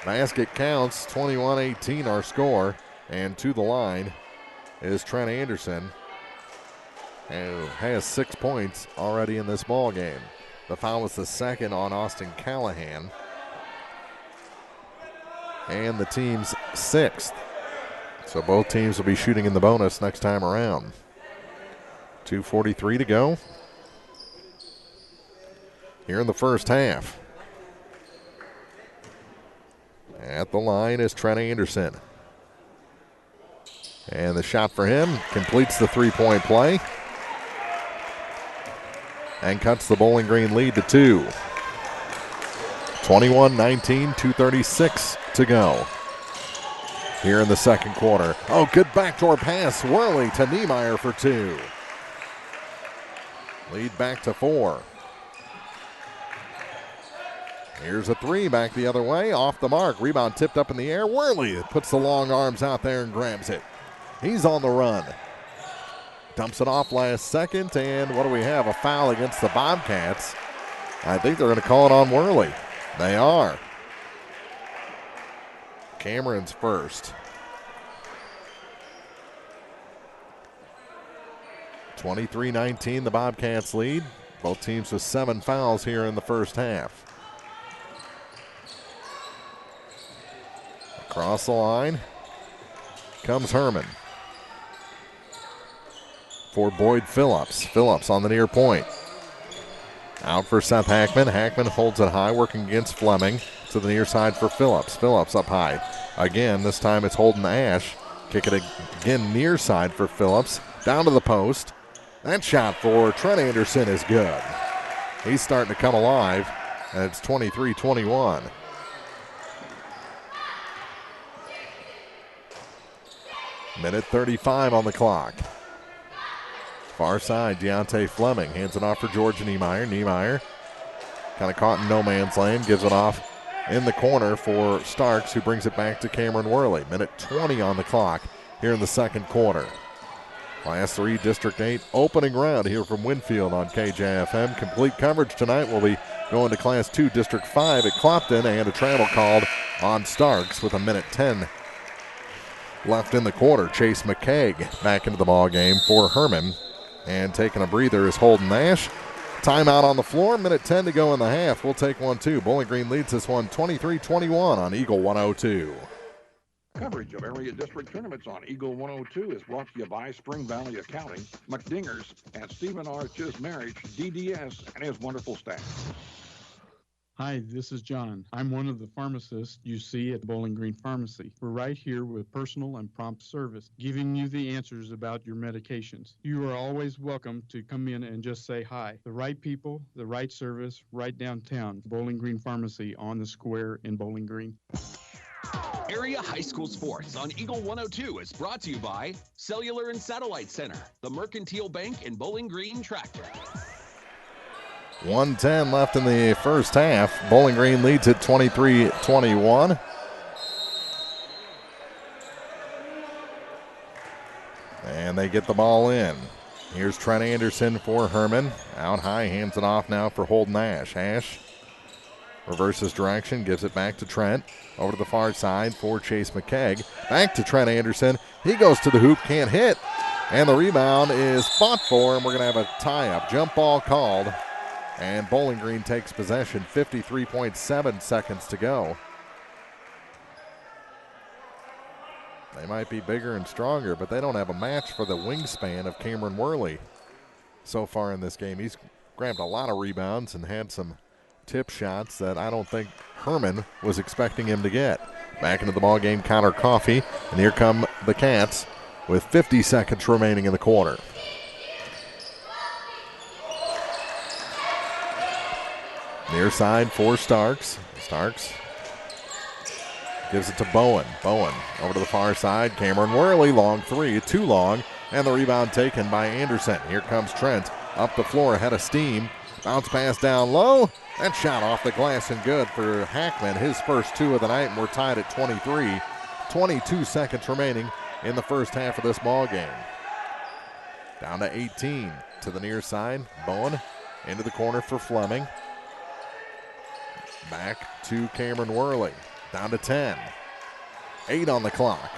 Basket counts, 21-18 our score, and to the line is Trent Anderson, who has 6 points already in this ball game. The foul was the second on Austin Callahan, and the team's sixth. So both teams will be shooting in the bonus next time around. 2:43 to go here in the first half. At the line is Trent Anderson. And the shot for him completes the three-point play and cuts the Bowling Green lead to 2. 21-19, 2:36 to go here in the second quarter. Oh, good backdoor pass. Worley to Niemeyer for 2. Lead back to 4. Here's a three back the other way, off the mark. Rebound tipped up in the air. Worley puts the long arms out there and grabs it. He's on the run. Dumps it off last second, and what do we have? A foul against the Bobcats. I think they're going to call it on Worley. They are. Cameron's first. 23-19, the Bobcats lead. Both teams with 7 fouls here in the first half. Across the line comes Hermann for Boyd Phillips. Phillips on the near point. Out for Seth Hackman. Hackman holds it high, working against Fleming. To the near side for Phillips. Phillips up high. Again, this time it's Holden Ash. Kick it again near side for Phillips. Down to the post. That shot for Trent Anderson is good. He's starting to come alive, and it's 23-21. Minute 35 on the clock. Far side, Deontay Fleming hands it off for George Niemeyer. Niemeyer kind of caught in no man's land, gives it off in the corner for Starks, who brings it back to Cameron Worley. Minute 20 on the clock here in the second quarter. Class 3 District 8 opening round here from Winfield on KJFM. Complete coverage tonight. We'll be going to Class 2 District 5 at Clopton, and a travel called on Starks with a minute 10 left in the quarter. Chase McKeag back into the ball game for Hermann, and taking a breather is Holden Nash. Timeout on the floor, minute 10 to go in the half. We'll take one too. Bowling Green leads this one 23-21 on Eagle 102. Coverage of area district tournaments on Eagle 102 is brought to you by Spring Valley Accounting, McDingers, and Stephen R. Marriage, DDS, and his wonderful staff. Hi, this is John. I'm one of the pharmacists you see at Bowling Green Pharmacy. We're right here with personal and prompt service, giving you the answers about your medications. You are always welcome to come in and just say hi. The right people, the right service, right downtown. Bowling Green Pharmacy on the square in Bowling Green. Area High School Sports on Eagle 102 is brought to you by Cellular and Satellite Center, the Mercantile Bank, and Bowling Green Tractor. 1:10 left in the first half. Bowling Green leads at 23-21. And they get the ball in. Here's Trent Anderson for Hermann. Out high, hands it off now for Holden Ash. Ash reverses direction, gives it back to Trent. Over to the far side for Chase McKeag. Back to Trent Anderson. He goes to the hoop, can't hit. And the rebound is fought for, and we're going to have a tie-up. Jump ball called. And Bowling Green takes possession, 53.7 seconds to go. They might be bigger and stronger, but they don't have a match for the wingspan of Cameron Worley so far in this game. He's grabbed a lot of rebounds and had some tip shots that I don't think Hermann was expecting him to get. Back into the ball game, Connor Coffey. And here come the Cats with 50 seconds remaining in the quarter. Near side for Starks. Starks gives it to Bowen. Bowen over to the far side. Cameron Worley, long three, too long. And the rebound taken by Anderson. Here comes Trent up the floor ahead of steam. Bounce pass down low. And shot off the glass and good for Hackman. His first two of the night, and we're tied at 23. 22 seconds remaining in the first half of this ball game. Down to 18 to the near side. Bowen into the corner for Fleming. Back to Cameron Worley. Down to 10. 8 on the clock.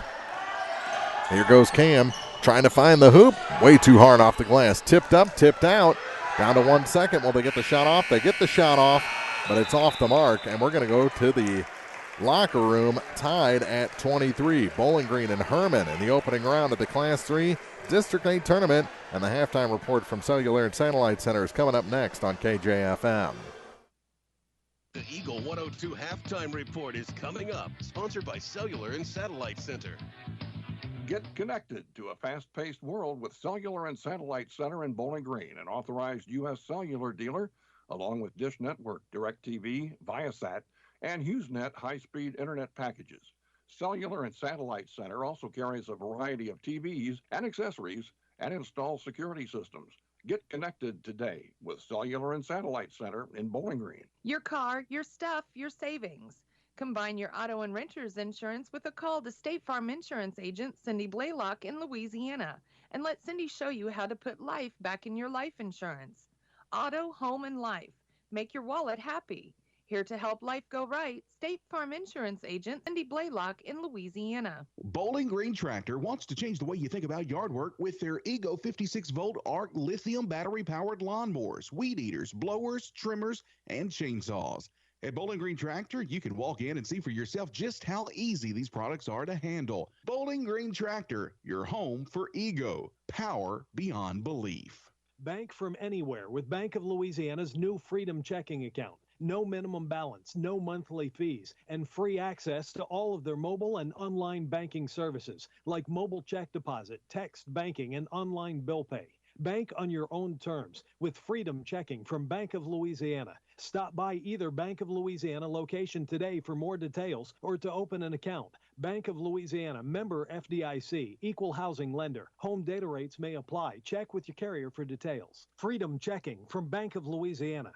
Here goes Cam trying to find the hoop. Way too hard off the glass. Tipped up, tipped out. Down to 1 second. Will they get the shot off? They get the shot off, but it's off the mark, and we're going to go to the locker room tied at 23. Bowling Green and Hermann in the opening round of the Class 3 District 8 tournament, and the halftime report from Cellular and Satellite Center is coming up next on KJFM. The Eagle 102 halftime report is coming up, sponsored by Cellular and Satellite Center. Get connected to a fast-paced world with Cellular and Satellite Center in Bowling Green, an authorized U.S. cellular dealer, along with Dish Network, DirecTV, Viasat, and HughesNet high-speed internet packages. Cellular and Satellite Center also carries a variety of TVs and accessories and installs security systems. Get connected today with Cellular and Satellite Center in Bowling Green. Your car, your stuff, your savings. Combine your auto and renter's insurance with a call to State Farm Insurance agent Cindy Blaylock in Louisiana, and let Cindy show you how to put life back in your life insurance. Auto, home, and life. Make your wallet happy. Here to help life go right, State Farm Insurance agent Cindy Blaylock in Louisiana. Bowling Green Tractor wants to change the way you think about yard work with their Ego 56-volt ARC lithium battery-powered lawnmowers, weed eaters, blowers, trimmers, and chainsaws. At Bowling Green Tractor, you can walk in and see for yourself just how easy these products are to handle. Bowling Green Tractor, your home for Ego. Power beyond belief. Bank from anywhere with Bank of Louisiana's new Freedom Checking account. No minimum balance, no monthly fees, and free access to all of their mobile and online banking services like mobile check deposit, text banking, and online bill pay. Bank on your own terms with Freedom Checking from Bank of Louisiana. Stop by either Bank of Louisiana location today for more details or to open an account. Bank of Louisiana, member FDIC, equal housing lender. Home data rates may apply. Check with your carrier for details. Freedom Checking from Bank of Louisiana.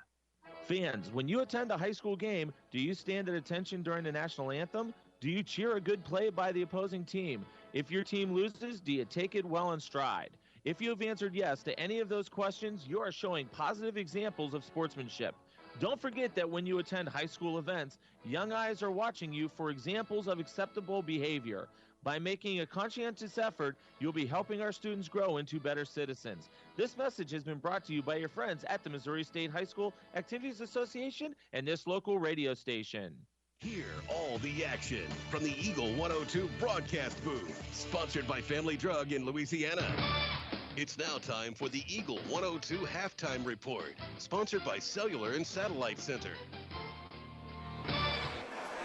Fans, when you attend a high school game, do you stand at attention during the national anthem? Do you cheer a good play by the opposing team? If your team loses, do you take it well in stride? If you have answered yes to any of those questions, you are showing positive examples of sportsmanship. Don't forget that when you attend high school events, young eyes are watching you for examples of acceptable behavior. By making a conscientious effort, you'll be helping our students grow into better citizens. This message has been brought to you by your friends at the Missouri State High School Activities Association and this local radio station. Hear all the action from the Eagle 102 broadcast booth, sponsored by Family Drug in Louisiana. It's now time for the Eagle 102 halftime report, sponsored by Cellular and Satellite Center.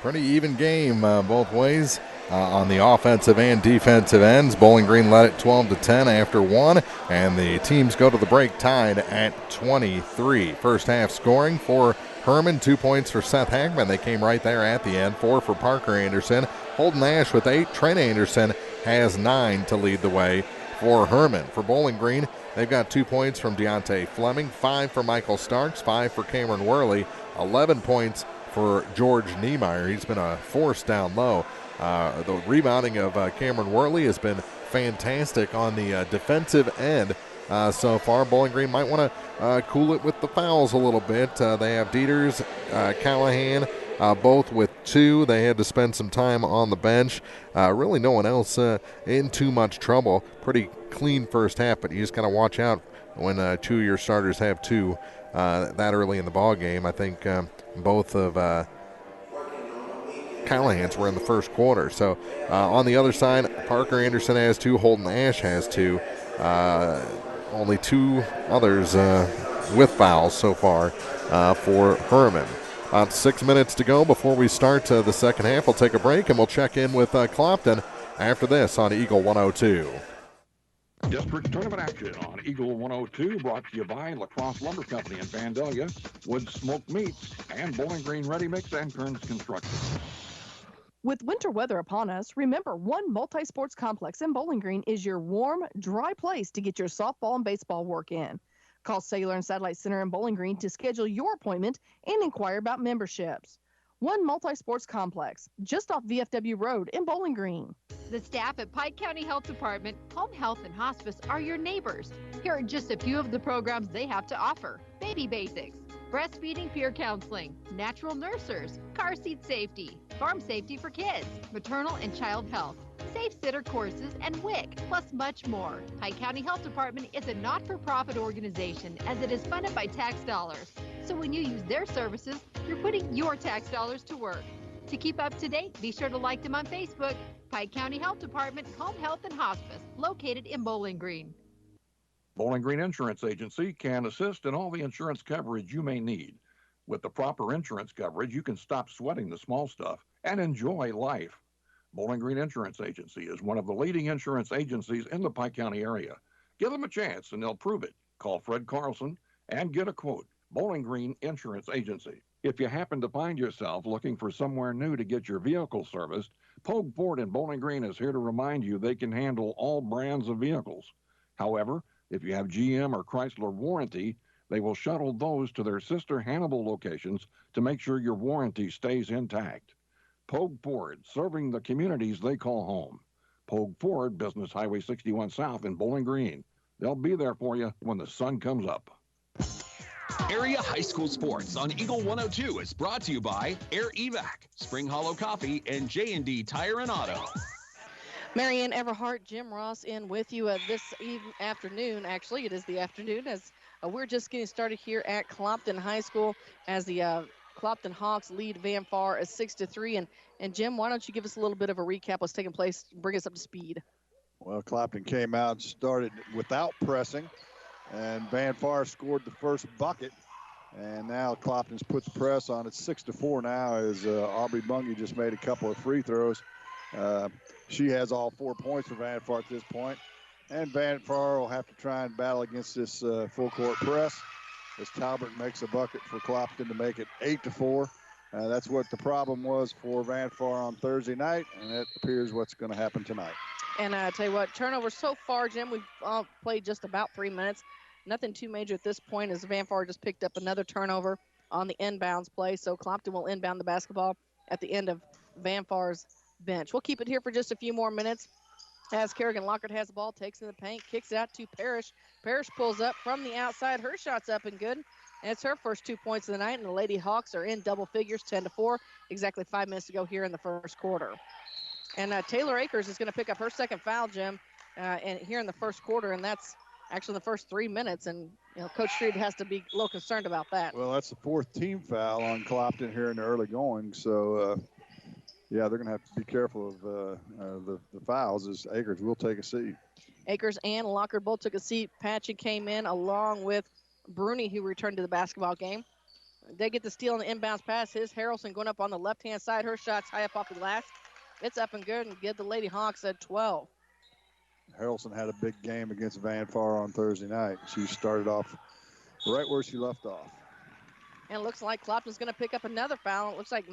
Pretty even game both ways on the offensive and defensive ends. Bowling Green led it 12-10 after one, and the teams go to the break tied at 23. First half scoring for Hermann, 2 points for Seth Hackman. They came right there at the end. 4 for Parker Anderson. Holden Ash with 8. Trent Anderson has 9 to lead the way for Hermann. For Bowling Green, they've got 2 points from Deontay Fleming, 5 for Michael Starks, 5 for Cameron Worley, 11 points for George Niemeyer. He's been a force down low. The rebounding of Cameron Worley has been fantastic on the defensive end so far. Bowling Green might want to cool it with the fouls a little bit. They have Dieters, Callahan, both with 2. They had to spend some time on the bench. Really no one else in too much trouble. Pretty clean first half, but you just got to watch out when 2 of your starters have 2 that early in the ball game. I think both of Callahan's were in the first quarter. So on the other side, Parker Anderson has 2, Holden Ash has 2. Only 2 others with fouls so far for Hermann. About 6 minutes to go before we start the second half. We'll take a break and we'll check in with Clopton after this on Eagle 102. District Tournament action on Eagle 102, brought to you by Lacrosse Lumber Company in Vandalia, Wood Smoked Meats, and Bowling Green Ready Mix and Kearns Construction. With winter weather upon us, remember one multi-sports complex in Bowling Green is your warm, dry place to get your softball and baseball work in. Call Cellular and Satellite Center in Bowling Green to schedule your appointment and inquire about memberships. One multi-sports complex, just off VFW Road in Bowling Green. The staff at Pike County Health Department, Home Health and Hospice are your neighbors. Here are just a few of the programs they have to offer. Baby Basics, breastfeeding peer counseling, natural nurses, car seat safety, farm safety for kids, maternal and child health, safe sitter courses, and WIC, plus much more. Pike County Health Department is a not-for-profit organization as it is funded by tax dollars. So when you use their services, you're putting your tax dollars to work. To keep up to date, be sure to like them on Facebook. Pike County Health Department, Home Health and Hospice, located in Bowling Green. Bowling Green Insurance Agency can assist in all the insurance coverage you may need. With the proper insurance coverage, you can stop sweating the small stuff and enjoy life. Bowling Green Insurance Agency is one of the leading insurance agencies in the Pike County area. Give them a chance and they'll prove it. Call Fred Carlson and get a quote. Bowling Green Insurance Agency. If you happen to find yourself looking for somewhere new to get your vehicle serviced, Pogue Ford in Bowling Green is here to remind you they can handle all brands of vehicles. However, if you have GM or Chrysler warranty, they will shuttle those to their sister Hannibal locations to make sure your warranty stays intact. Pogue Ford, serving the communities they call home. Pogue Ford, Business Highway 61 South in Bowling Green. They'll be there for you when the sun comes up. Area High School Sports on Eagle 102 is brought to you by Air Evac, Spring Hollow Coffee, and J&D Tire and Auto. Marianne Everhart, Jim Ross in with you this afternoon. Actually, it is the afternoon as we're just getting started here at Clopton High School as the Clopton Hawks lead Van Far as 6-3. And Jim, why don't you give us a little bit of a recap what's taking place, bring us up to speed. Well, Clopton came out and started without pressing, and Van Far scored the first bucket. And now Clopton's put the press on. It's 6-4 now as Aubrey Bungie just made a couple of free throws. She has all 4 points for Van Far at this point. And Van Far will have to try and battle against this full court press as Talbert makes a bucket for Clopton to make it 8-4. That's what the problem was for Van Far on Thursday night, and that appears what's going to happen tonight. And I tell you what, turnovers so far, Jim, we've played just about 3 minutes. Nothing too major at this point as Van Far just picked up another turnover on the inbounds play. So Clopton will inbound the basketball at the end of Van Far's bench. We'll keep it here for just a few more minutes as Kerrigan Lockhart has the ball, takes in the paint, kicks it out to Parrish. Parrish pulls up from the outside. Her shot's up and good. And it's her first 2 points of the night, and the Lady Hawks are in double figures, 10-4. Exactly 5 minutes to go here in the first quarter. And Taylor Akers is going to pick up her second foul, Jim, and here in the first quarter, and that's actually in the first 3 minutes. And, you know, Coach Street has to be a little concerned about that. Well, that's the fourth team foul on Clopton here in the early going. So, yeah, they're going to have to be careful of the fouls as Akers will take a seat. Akers and Lockhart both took a seat. Patchy came in along with Bruni, who returned to the basketball game. They get the steal on the inbounds pass. Here's Harrelson going up on the left-hand side. Her shot's high up off the glass. It's up and good and give the Lady Hawks at 12. Harrelson had a big game against Van Far on Thursday night. She started off right where she left off. And it looks like Clopton's going to pick up another foul. It looks like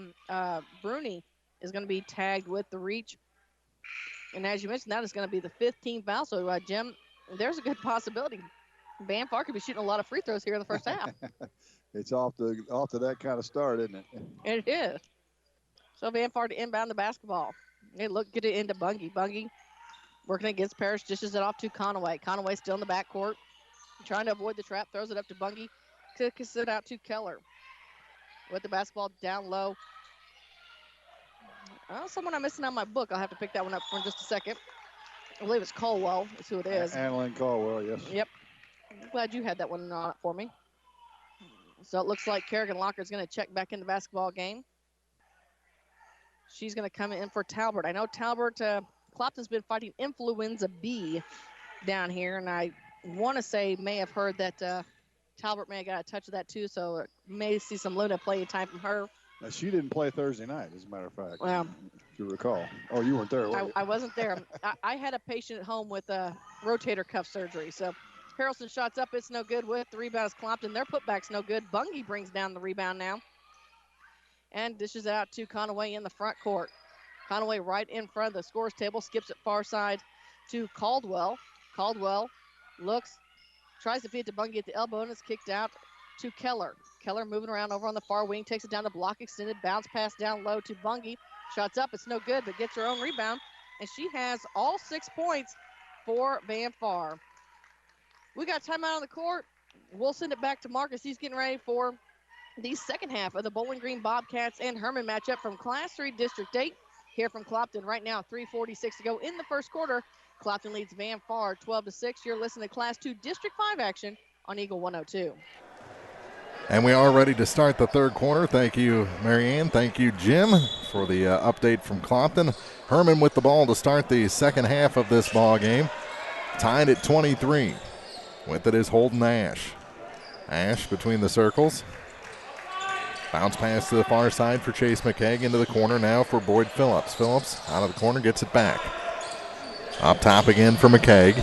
Bruni is going to be tagged with the reach. And as you mentioned, that is going to be the 15th foul. So, Jim, there's a good possibility. Van Far could be shooting a lot of free throws here in the first half. It's off to that kind of start, isn't it? It is. So Van Far to inbound the basketball. They get it into Bungie. Bungie working against Parrish, dishes it off to Conaway. Conaway still in the backcourt, trying to avoid the trap, throws it up to Bungie, kicks it out to Keller. With the basketball down low. Oh, someone I'm missing on my book. I'll have to pick that one up for just a second. I believe it's Colwell is who it is. Annalyn Colwell, yes. Yep. I'm glad you had that one on it for me. So it looks like Kerrigan Lockhart's going to check back in the basketball game. She's going to come in for Talbert. I know Talbert, Clopton's been fighting influenza B down here, and I want to say may have heard that Talbert may have got a touch of that too, so may see some Luna play time from her. Now, she didn't play Thursday night, as a matter of fact. Well, if you recall. Oh, you weren't there, were you? I wasn't there. I had a patient at home with rotator cuff surgery. So Harrelson shots up. It's no good with the rebound is Clompton. Their putback's no good. Bungie brings down the rebound now and dishes out to Conaway in the front court. Conaway right in front of the scores table, skips it far side to Caldwell. Caldwell looks, tries to feed it to Bungie at the elbow, and it's kicked out to Keller. Keller moving around over on the far wing, takes it down the block, extended, bounce pass down low to Bungie. Shots up, it's no good, but gets her own rebound, and she has all 6 points for Van Far. We got timeout on the court. We'll send it back to Marcus. He's getting ready for the second half of the Bowling Green Bobcats and Hermann matchup from Class 3 District 8. Here from Clopton right now, 3:46 to go in the first quarter. Clopton leads Van Far 12-6. You're listening to Class 2 District 5 action on Eagle 102. And we are ready to start the third quarter. Thank you, Marianne. Thank you, Jim, for the update from Clopton. Hermann with the ball to start the second half of this ball game. Tied at 23. With it is Holden Ash. Ash between the circles. Bounce pass to the far side for Chase McKegg into the corner now for Boyd Phillips. Phillips out of the corner, gets it back. Up top again for McKegg.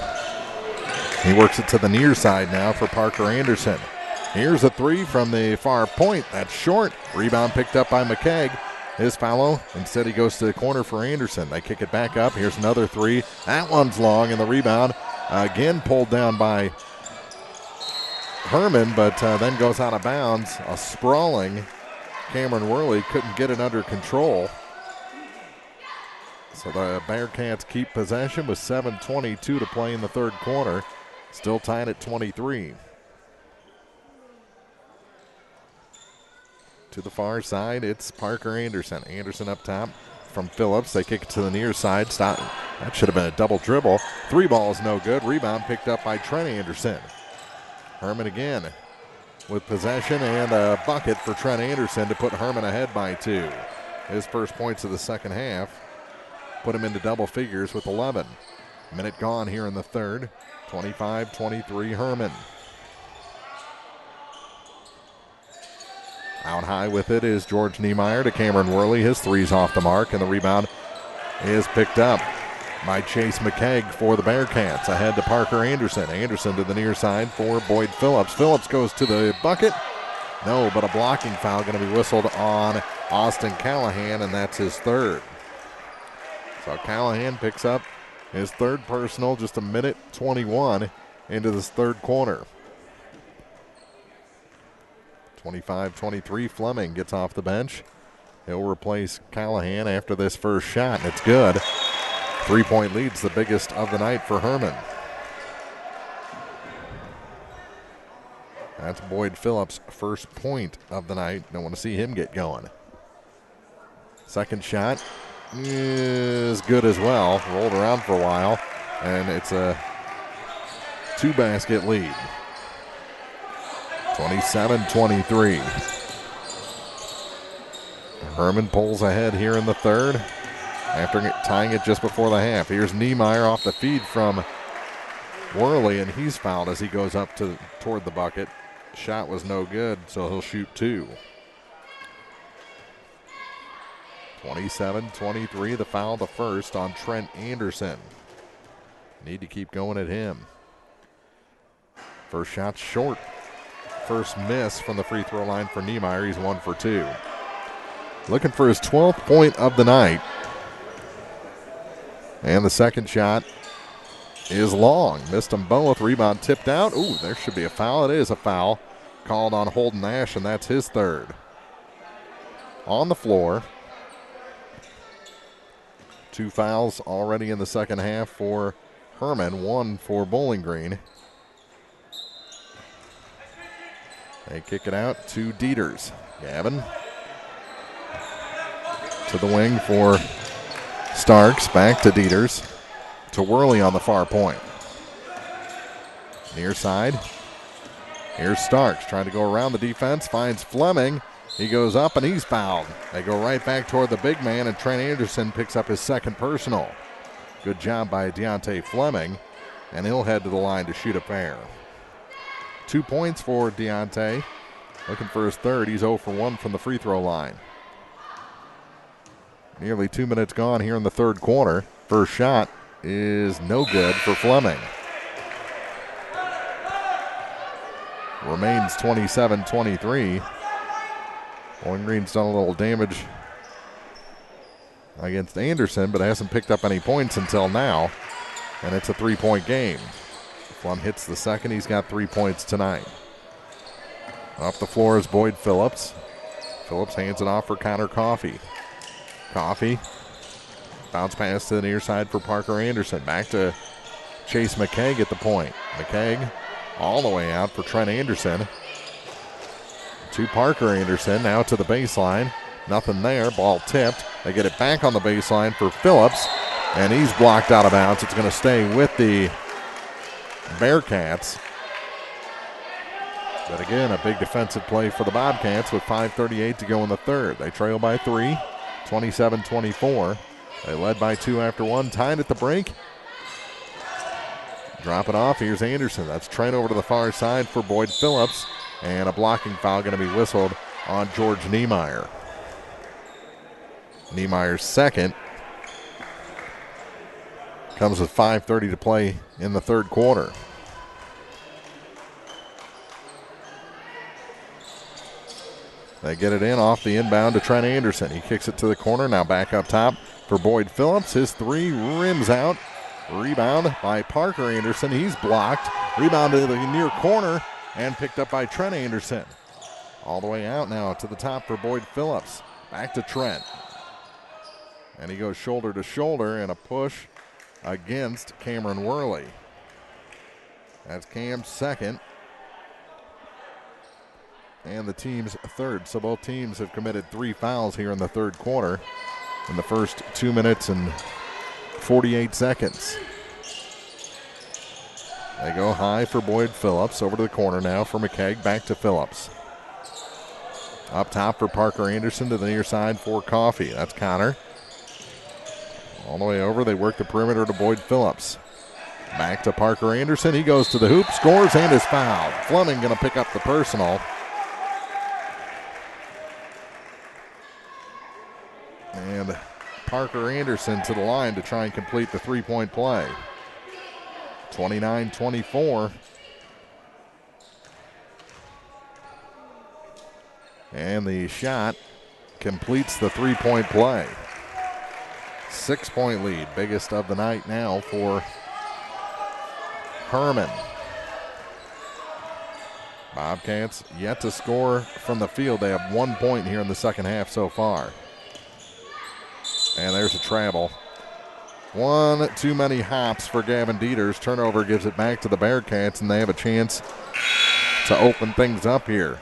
He works it to the near side now for Parker Anderson. Here's a three from the far point. That's short. Rebound picked up by McKegg. His foul. Instead he goes to the corner for Anderson. They kick it back up. Here's another three. That one's long, and the rebound again pulled down by Hermann, but then goes out of bounds. A sprawling Cameron Worley couldn't get it under control. So the Bearcats keep possession with 7:22 to play in the third quarter. Still tied at 23. To the far side, it's Parker Anderson. Anderson up top from Phillips. They kick it to the near side. Stop. That should have been a double dribble. Three balls no good. Rebound picked up by Trent Anderson. Hermann again with possession and a bucket for Trent Anderson to put Hermann ahead by 2. His first points of the second half put him into double figures with 11. Minute gone here in the third. 25-23 Hermann. Out high with it is George Niemeyer to Cameron Worley. His three's off the mark, and the rebound is picked up by Chase McKegg for the Bearcats. Ahead to Parker Anderson. Anderson to the near side for Boyd Phillips. Phillips goes to the bucket. No, but a blocking foul going to be whistled on Austin Callahan, and that's his third. So Callahan picks up his third personal, just a minute 21 into this third quarter. 25-23, Fleming gets off the bench. He'll replace Callahan after this first shot, and it's good. 3-point lead's the biggest of the night for Hermann. That's Boyd Phillips' first point of the night. Don't want to see him get going. Second shot is good as well. Rolled around for a while, and it's a 2-basket lead. 27-23. Hermann pulls ahead here in the third after tying it just before the half. Here's Niemeyer off the feed from Worley, and he's fouled as he goes up toward the bucket. Shot was no good, so he'll shoot 2. 27-23, the foul, the first on Trent Anderson. Need to keep going at him. First shot short. First miss from the free throw line for Niemeyer. He's 1 for 2. Looking for his 12th point of the night. And the second shot is long. Missed them both. Rebound tipped out. Ooh, there should be a foul. It is a foul called on Holden Ash, and that's his third. On the floor. 2 fouls already in the second half for Hermann, 1 for Bowling Green. They kick it out to Dieters. Gavin to the wing for Starks. Back to Dieters. To Worley on the far point. Near side. Here's Starks trying to go around the defense. Finds Fleming. He goes up and he's fouled. They go right back toward the big man, and Trent Anderson picks up his second personal. Good job by Deontay Fleming, and he'll head to the line to shoot a pair. 2 points for Deontay. Looking for his third. He's 0 for 1 from the free throw line. Nearly 2 minutes gone here in the third quarter. First shot is no good for Fleming. Remains 27-23. Bowling Green's done a little damage against Anderson, but hasn't picked up any points until now. And it's a 3-point game. Flum hits the second. He's got 3 points tonight. Off the floor is Boyd Phillips. Phillips hands it off for Connor Coffey. Coffey. Bounce pass to the near side for Parker Anderson. Back to Chase McKeag at the point. McKeag all the way out for Trent Anderson. To Parker Anderson, now to the baseline. Nothing there. Ball tipped. They get it back on the baseline for Phillips, and he's blocked out of bounds. It's going to stay with the Bearcats. But again, a big defensive play for the Bobcats with 5:38 to go in the third. They trail by 3, 27-24. They led by 2 after 1, tied at the break. Drop it off. Here's Anderson. That's Trent over to the far side for Boyd Phillips. And a blocking foul going to be whistled on George Niemeyer. Niemeyer's second. Comes with 5:30 to play in the third quarter. They get it in off the inbound to Trent Anderson. He kicks it to the corner. Now back up top for Boyd Phillips. His three rims out. Rebound by Parker Anderson. He's blocked. Rebound to the near corner and picked up by Trent Anderson. All the way out now to the top for Boyd Phillips. Back to Trent. And he goes shoulder to shoulder and a push against Cameron Worley. That's Cam's second. And the team's third. So both teams have committed 3 fouls here in the third quarter in the first 2 minutes and 48 seconds. They go high for Boyd Phillips. Over to the corner now for McKeag. Back to Phillips. Up top for Parker Anderson to the near side for Coffey. That's Connor. All the way over. They work the perimeter to Boyd Phillips. Back to Parker Anderson. He goes to the hoop, scores, and is fouled. Fleming going to pick up the personal. And Parker Anderson to the line to try and complete the three-point play. 29-24. And the shot completes the three-point play. 6-point lead, biggest of the night now for Hermann. Bobcats yet to score from the field. They have 1 point here in the second half so far. And there's a travel. One too many hops for Gavin Dieters. Turnover gives it back to the Bearcats, and they have a chance to open things up here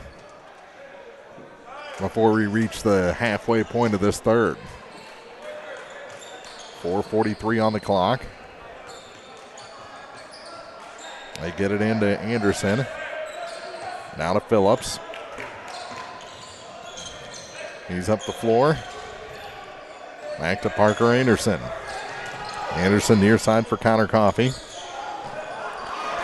before we reach the halfway point of this third. 4:43 on the clock. They get it into Anderson. Now to Phillips. He's up the floor. Back to Parker Anderson. Anderson near side for Connor Coffey.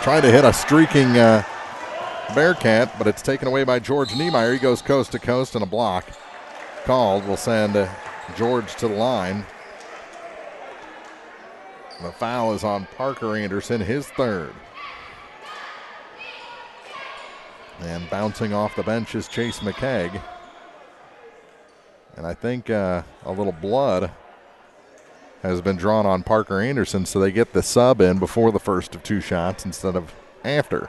Trying to hit a streaking Bearcat, but it's taken away by George Niemeyer. He goes coast to coast, and a block called will send George to the line. The foul is on Parker Anderson, his third. And bouncing off the bench is Chase McKeag. And I think a little blood has been drawn on Parker Anderson, so they get the sub in before the first of 2 shots instead of after.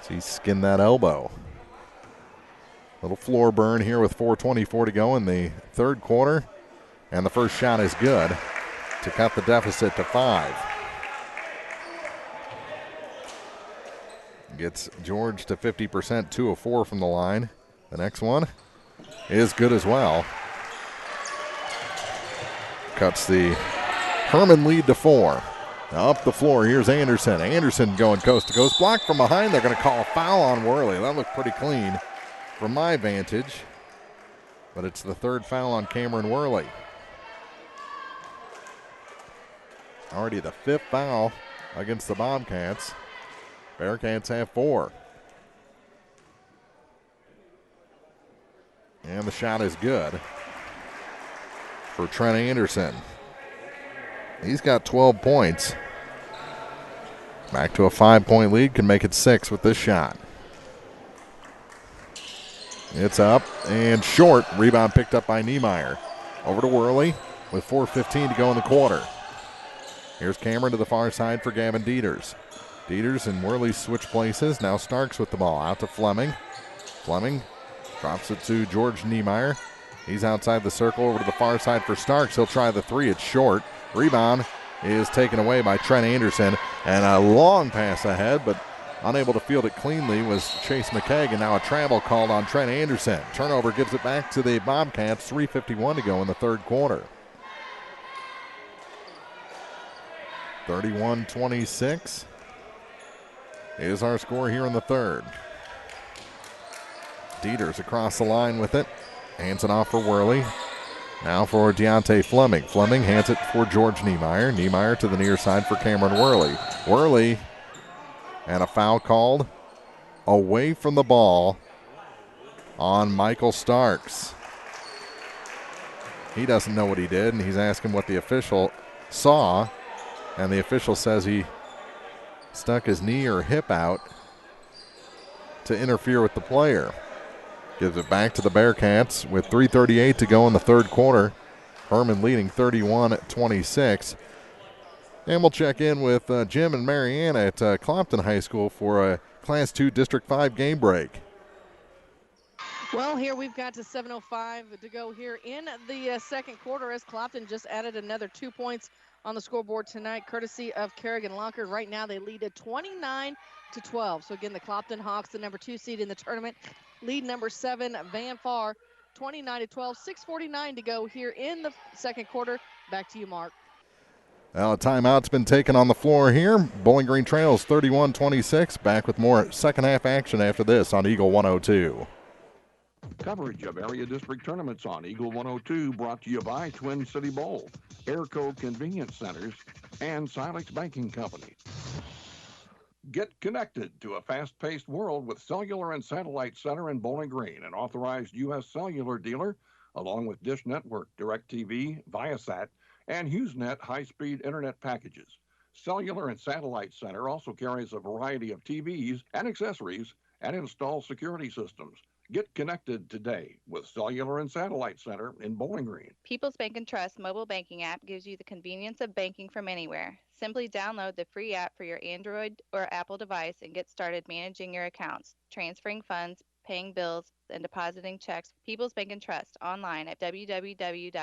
So he skinned that elbow. Little floor burn here with 4:24 to go in the third quarter. And the first shot is good to cut the deficit to 5. Gets George to 50%, 2 of 4 from the line. The next one is good as well. Cuts the Hermann lead to 4. Now up the floor, here's Anderson. Anderson going coast to coast. Blocked from behind. They're going to call a foul on Worley. That looked pretty clean from my vantage. But it's the third foul on Cameron Worley. Already the 5th foul against the Bobcats. Bearcats have 4. And the shot is good for Trent Anderson. He's got 12 points. Back to a 5-point lead, can make it 6 with this shot. It's up and short. Rebound picked up by Niemeyer. Over to Worley with 4:15 to go in the quarter. Here's Cameron to the far side for Gavin Dieters. Dieters and Worley switch places. Now Starks with the ball. Out to Fleming. Fleming drops it to George Niemeyer. He's outside the circle over to the far side for Starks. He'll try the 3. It's short. Rebound is taken away by Trent Anderson. And a long pass ahead, but unable to field it cleanly was Chase McKegg, and now a travel called on Trent Anderson. Turnover gives it back to the Bobcats. 3:51 to go in the third quarter. 31-26 is our score here in the third. Dieters across the line with it. Hands it off for Worley. Now for Deontay Fleming. Fleming hands it for George Niemeyer. Niemeyer to the near side for Cameron Worley. Worley, and a foul called away from the ball on Michael Starks. He doesn't know what he did, and he's asking what the official saw, and the official says he stuck his knee or hip out to interfere with the player. Gives it back to the Bearcats with 3:38 to go in the third quarter. Herman leading 31-26. And we'll check in with Jim and Marianne at Clopton High School for a Class 2 District 5 game break. Well, here we've got to 7:05 to go here in the second quarter as Clopton just added another 2 points on the scoreboard tonight, courtesy of Kerrigan Locker. Right now they lead at 29-12. So again, the Clopton Hawks, the number 2 seed in the tournament, lead number 7 Van Far 29-12. 6:49 to go here in the second quarter. Back to you, Mark. Well, a timeout's been taken on the floor here. Bowling Green trails 31-26. Back with more second half action after this on Eagle 102. Coverage of area district tournaments on Eagle 102 brought to you by Twin City Bowl, Airco Convenience Centers, and Silex Banking Company. Get connected to a fast-paced world with Cellular and Satellite Center in Bowling Green, an authorized U.S. cellular dealer, along with Dish Network, DirecTV, Viasat, and HughesNet high-speed internet packages. Cellular and Satellite Center also carries a variety of TVs and accessories and installs security systems. Get connected today with Cellular and Satellite Center in Bowling Green. People's Bank and Trust mobile banking app gives you the convenience of banking from anywhere. Simply download the free app for your Android or Apple device and get started managing your accounts, transferring funds, paying bills, and depositing checks. People's Bank and Trust online at www.pbtc.net.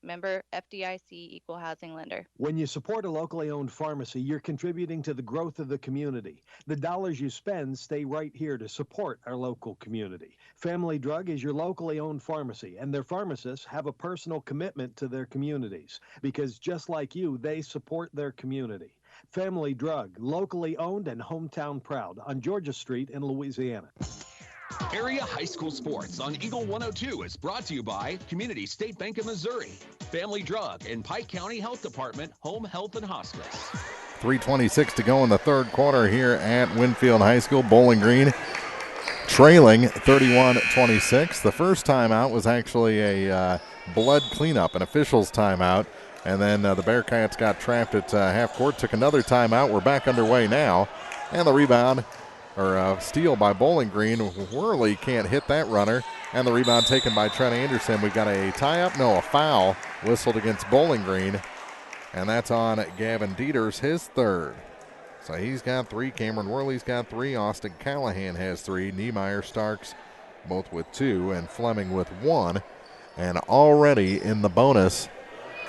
Member FDIC Equal Housing Lender. When you support a locally owned pharmacy, you're contributing to the growth of the community. The dollars you spend stay right here to support our local community. Family Drug is your locally owned pharmacy, and their pharmacists have a personal commitment to their communities because just like you, they support their community. Family Drug, locally owned and hometown proud on Georgia Street in Louisiana. Area high school sports on Eagle 102 is brought to you by Community State Bank of Missouri, Family Drug, and Pike County Health Department, Home Health and Hospice. 3:26 to go in the third quarter here at Winfield High School. Bowling Green trailing 31-26. The first timeout was actually a blood cleanup, an official's timeout. And then the Bearcats got trapped at half court, took another timeout. We're back underway now. And the rebound, or steal by Bowling Green. Worley can't hit that runner. And the rebound taken by Trent Anderson. We've got a tie-up, no, a foul whistled against Bowling Green. And that's on Gavin Dieters, his third. So he's got 3. Cameron Worley's got 3. Austin Callahan has 3. Niemeyer, Starks both with 2. And Fleming with 1. And already in the bonus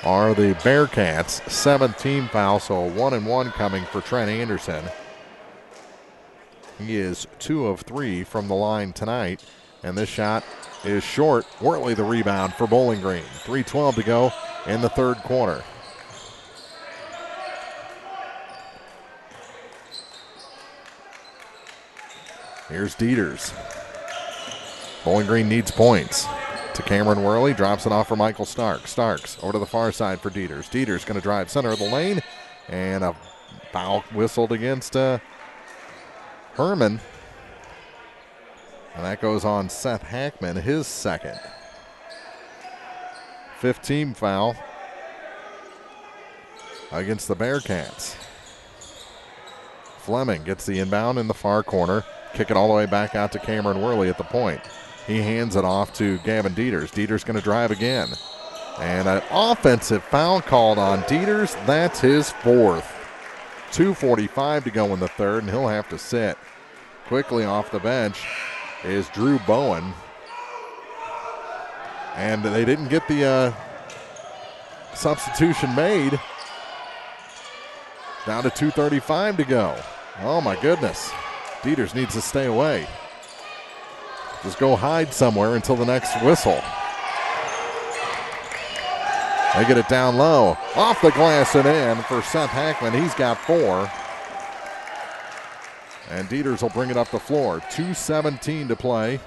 are the Bearcats. 7th team foul, so a 1-and-1 coming for Trent Anderson. He is 2 of 3 from the line tonight, and this shot is short. Worley the rebound for Bowling Green. 3:12 to go in the third quarter. Here's Dieters. Bowling Green needs points. To Cameron Worley, drops it off for Michael Starks. Starks over to the far side for Dieters. Dieters going to drive center of the lane, and a Foul whistled against Hermann. And that goes on Seth Hackman, his second. 15 foul against the Bearcats. Fleming gets the inbound in the far corner. Kick it all the way back out to Cameron Worley at the point. He hands it off to Gavin Dieters. Dieters going to drive again. And an offensive foul called on Dieters. That's his fourth. 2:45 to go in the third, and he'll have to sit. Quickly off the bench is Drew Bowen. And they didn't get the substitution made. Down to 2:35 to go. Oh, my goodness. Dieters needs to stay away. Just go hide somewhere until the next whistle. They get it down low. Off the glass and in for Seth Hackman. He's got 4. And Dieters will bring it up the floor. 2:17 to play.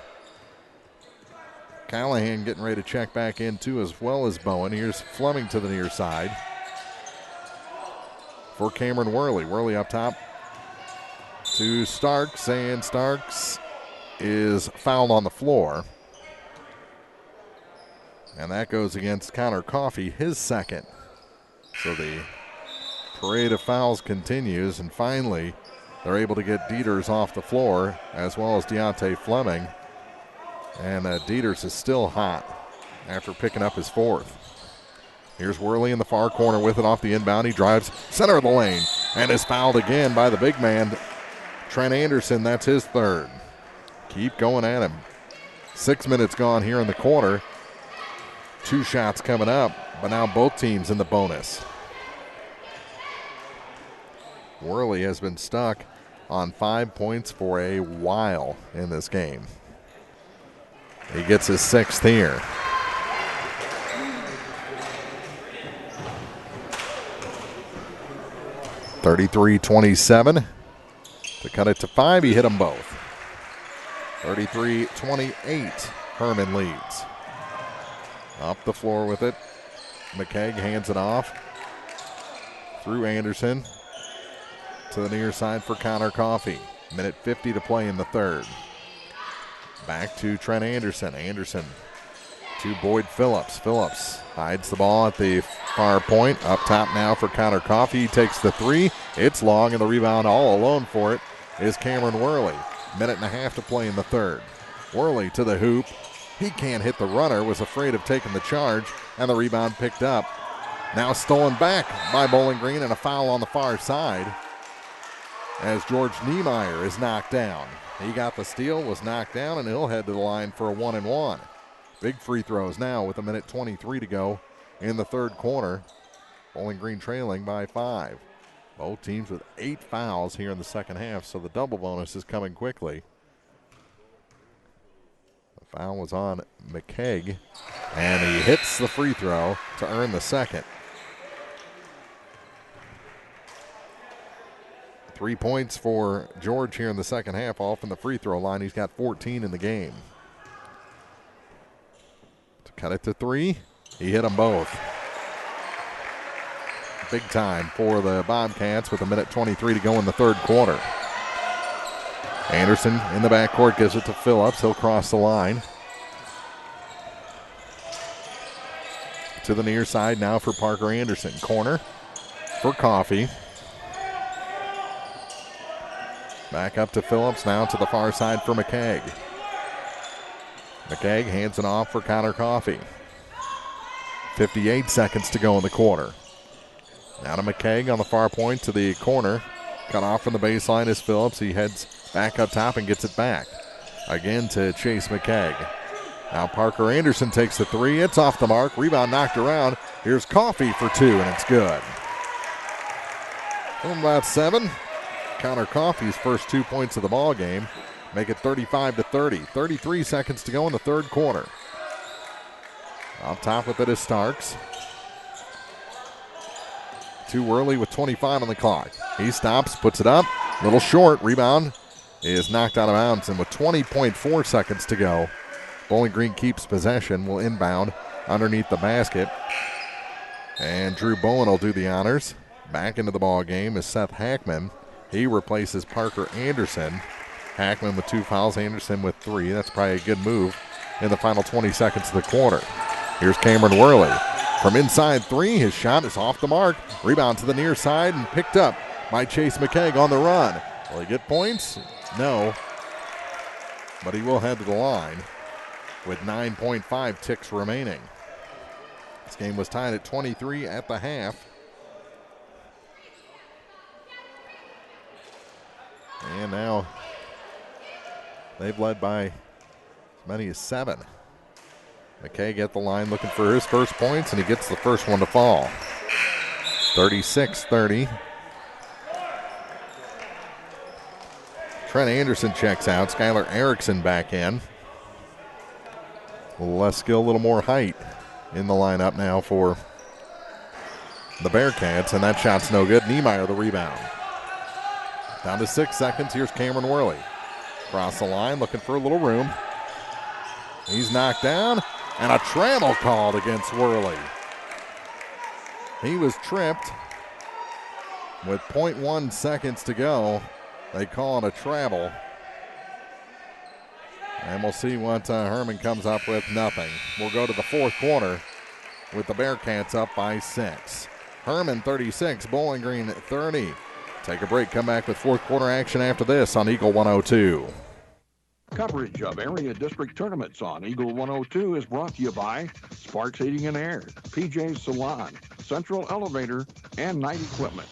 Callahan getting ready to check back in too, as well as Bowen. Here's Fleming to the near side for Cameron Worley. Worley up top to Starks, and Starks is fouled on the floor. And that goes against Connor Coffey, his second. So the parade of fouls continues, and finally they're able to get Dieters off the floor, as well as Deontay Fleming. And Dieters is still hot after picking up his fourth. Here's Worley in the far corner with it off the inbound. He drives center of the lane and is fouled again by the big man, Trent Anderson. That's his third. Keep going at him. 6 minutes gone here in the quarter. 2 shots coming up, but now both teams in the bonus. Worley has been stuck on 5 points for a while in this game. He gets his 6th here. (33-27) to cut it to 5. He hit them both. 33-28. Hermann leads. Up the floor with it. McKegg hands it off through Anderson to the near side for Connor Coffey. Minute 50 to play in the third. Back to Trent Anderson. Anderson to Boyd Phillips. Phillips hides the ball at the far point. Up top now for Connor Coffey. He takes the 3. It's long, and the rebound all alone for it is Cameron Worley. Minute and a half to play in the third. Worley to the hoop. He can't hit the runner, was afraid of taking the charge, and the rebound picked up. Now stolen back by Bowling Green, and a foul on the far side as George Niemeyer is knocked down. He got the steal, was knocked down, and he'll head to the line for a 1-and-1. Big free throws now with a minute 23 to go in the third quarter. Bowling Green trailing by 5. Both teams with 8 fouls here in the second half, so the double bonus is coming quickly. The foul was on McKegg, and he hits the free throw to earn the second. 3 points for George here in the second half, all from the free throw line. He's got 14 in the game. To cut it to 3, he hit them both. Big time for the Bobcats with a minute 23 to go in the third quarter. Anderson in the backcourt gives it to Phillips. He'll cross the line. To the near side now for Parker Anderson. Corner for Coffey. Back up to Phillips, now to the far side for McKegg. McKegg hands it off for Connor Coffey. 58 seconds to go in the quarter. Now to McKegg on the far point to the corner. Cut off from the baseline is Phillips. He heads back up top and gets it back. Again to Chase McKegg. Now Parker Anderson takes the 3. It's off the mark. Rebound knocked around. Here's Coffey for 2, and it's good. From about 7. Connor Coffey's first 2 points of the ball game make it 35-30. 33 seconds to go in the third quarter. Off top with it is Starks. Too Worley with 25 on the clock. He stops, puts it up. Little short. Rebound is knocked out of bounds. And with 20.4 seconds to go, Bowling Green keeps possession. Will inbound underneath the basket. And Drew Bowen will do the honors. Back into the ball game is Seth Hackman. He replaces Parker Anderson. Hackman with 2 fouls, Anderson with 3. That's probably a good move in the final 20 seconds of the quarter. Here's Cameron Worley. From inside 3, his shot is off the mark. Rebound to the near side and picked up by Chase McKegg on the run. Will he get points? No. But he will head to the line with 9.5 ticks remaining. This game was tied at 23 at the half. And now they've led by as many as 7. McKay at the line looking for his first points, and he gets the first one to fall. 36-30. Trent Anderson checks out. Skylar Erickson back in. A little less skill, a little more height in the lineup now for the Bearcats, and that shot's no good. Niemeyer the rebound. Down to 6 seconds. Here's Cameron Worley. Across the line, looking for a little room. He's knocked down, and a travel called against Worley. He was tripped with 0.1 seconds to go. They call it a travel. And we'll see what Hermann comes up with. Nothing. We'll go to the fourth quarter with the Bearcats up by 6. Hermann 36, Bowling Green 30. Take a break, come back with fourth quarter action after this on Eagle 102. Coverage of area district tournaments on Eagle 102 is brought to you by Sparks Heating and Air, PJ's Salon, Central Elevator, and Night Equipment.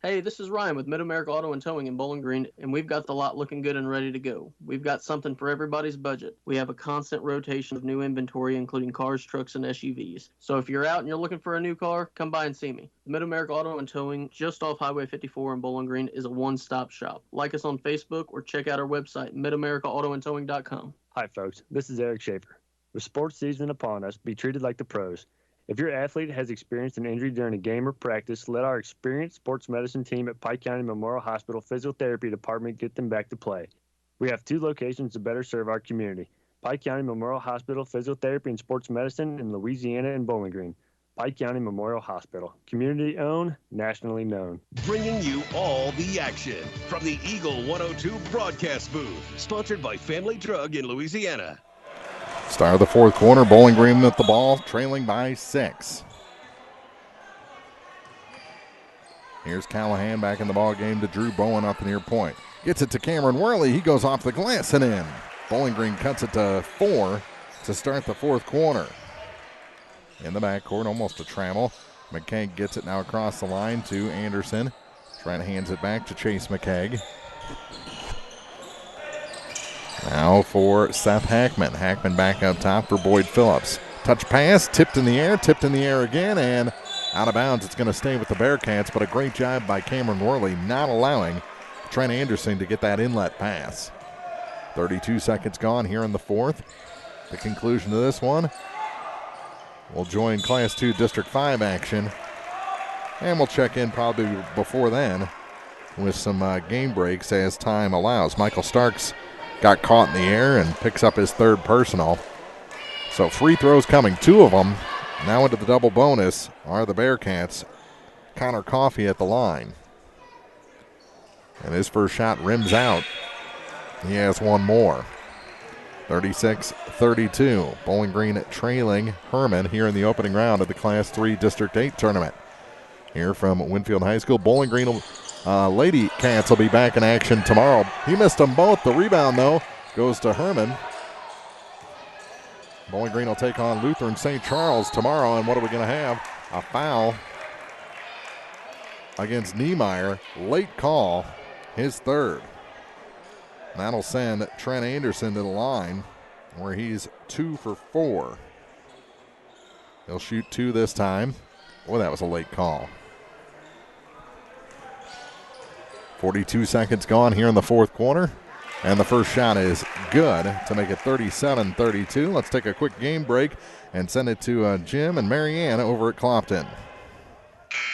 Hey, this is Ryan with Mid-America Auto and Towing in Bowling Green, and we've got the lot looking good and ready to go. We've got something for everybody's budget. We have a constant rotation of new inventory, including cars, trucks, and SUVs. So if you're out and you're looking for a new car, come by and see me. Mid-America Auto and Towing, just off Highway 54 in Bowling Green, is a one-stop shop. Like us on Facebook or check out our website, midamericaautoandtowing.com. Hi, folks. This is Eric Schaefer. With sports season upon us, be treated like the pros. If your athlete has experienced an injury during a game or practice, let our experienced sports medicine team at Pike County Memorial Hospital Physiotherapy Department get them back to play. We have 2 locations to better serve our community. Pike County Memorial Hospital Physiotherapy and Sports Medicine in Louisiana and Bowling Green. Pike County Memorial Hospital. Community owned, nationally known. Bringing you all the action from the Eagle 102 broadcast booth. Sponsored by Family Drug in Louisiana. Start of the fourth quarter, Bowling Green with the ball, trailing by 6. Here's Callahan back in the ball game to Drew Bowen off the near point. Gets it to Cameron Worley. He goes off the glass and in. Bowling Green cuts it to 4 to start the fourth quarter. In the backcourt, almost a travel. McKegg gets it now across the line to Anderson. Trent hands it back to Chase McKegg. Now for Seth Hackman. Hackman back up top for Boyd Phillips. Touch pass, tipped in the air again, and out of bounds. It's going to stay with the Bearcats, but a great job by Cameron Worley not allowing Trent Anderson to get that inlet pass. 32 seconds gone here in the fourth. The conclusion of this one. We'll join Class 2 District 5 action, and we'll check in probably before then with some game breaks as time allows. Michael Starks got caught in the air and picks up his 3rd personal. So free throws coming, 2 of them. Now into the double bonus are the Bearcats. Connor Coffey at the line. And his first shot rims out. He has 1 more. 36-32. Bowling Green trailing Hermann here in the opening round of the Class 3 District 8 tournament. Here from Winfield High School, Bowling Green Lady Cats will be back in action tomorrow. He missed them both. The rebound, though, goes to Hermann. Bowling Green will take on Lutheran St. Charles tomorrow, and what are we going to have? A foul against Niemeyer. Late call, his 3rd. That'll send Trent Anderson to the line, where he's 2 for 4. He'll shoot 2 this time. Boy, that was a late call. 42 seconds gone here in the fourth quarter. And the first shot is good to make it 37-32. Let's take a quick game break and send it to Jim and Marianne over at Clopton.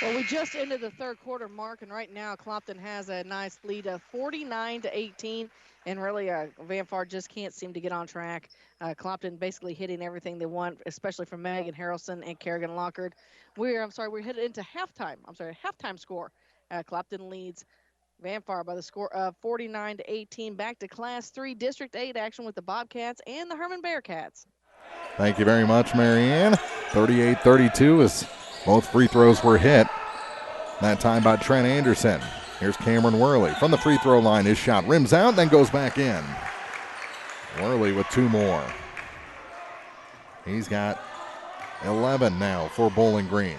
Well, Well, we just ended the third quarter mark, and right now Clopton has a nice lead of 49-18, and really Van Far just can't seem to get on track. Clopton basically hitting everything they want, especially from Megan Harrelson and Kerrigan Lockard. We're headed into halftime. Halftime score. Clopton leads Van Far by the score of 49-18. Back to Class 3 District 8 action with the Bobcats and the Hermann Bearcats. Thank you very much, Marianne. 38-32 as both free throws were hit. That time by Trent Anderson. Here's Cameron Worley from the free throw line. His shot rims out, then goes back in. Worley with 2 more. He's got 11 now for Bowling Green.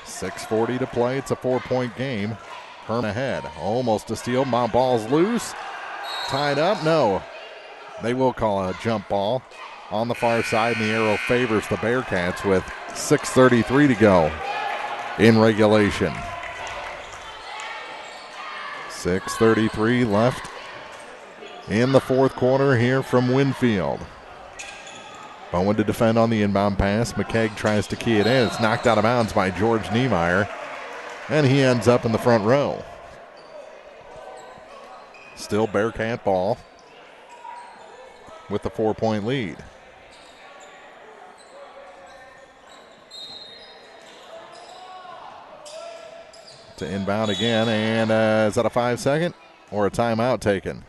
6:40 to play. It's a 4-point game. Herman ahead. Almost a steal. My ball's loose. Tied up. No. They will call a jump ball on the far side, and the arrow favors the Bearcats with 6:33 to go in regulation. 6:33 left in the fourth quarter here from Winfield. Bowen to defend on the inbound pass. McKeag tries to key it in. It's knocked out of bounds by George Niemeyer, and he ends up in the front row. Still Bearcat ball with the 4-point lead. To inbound again, and is that a 5-second or a timeout taken?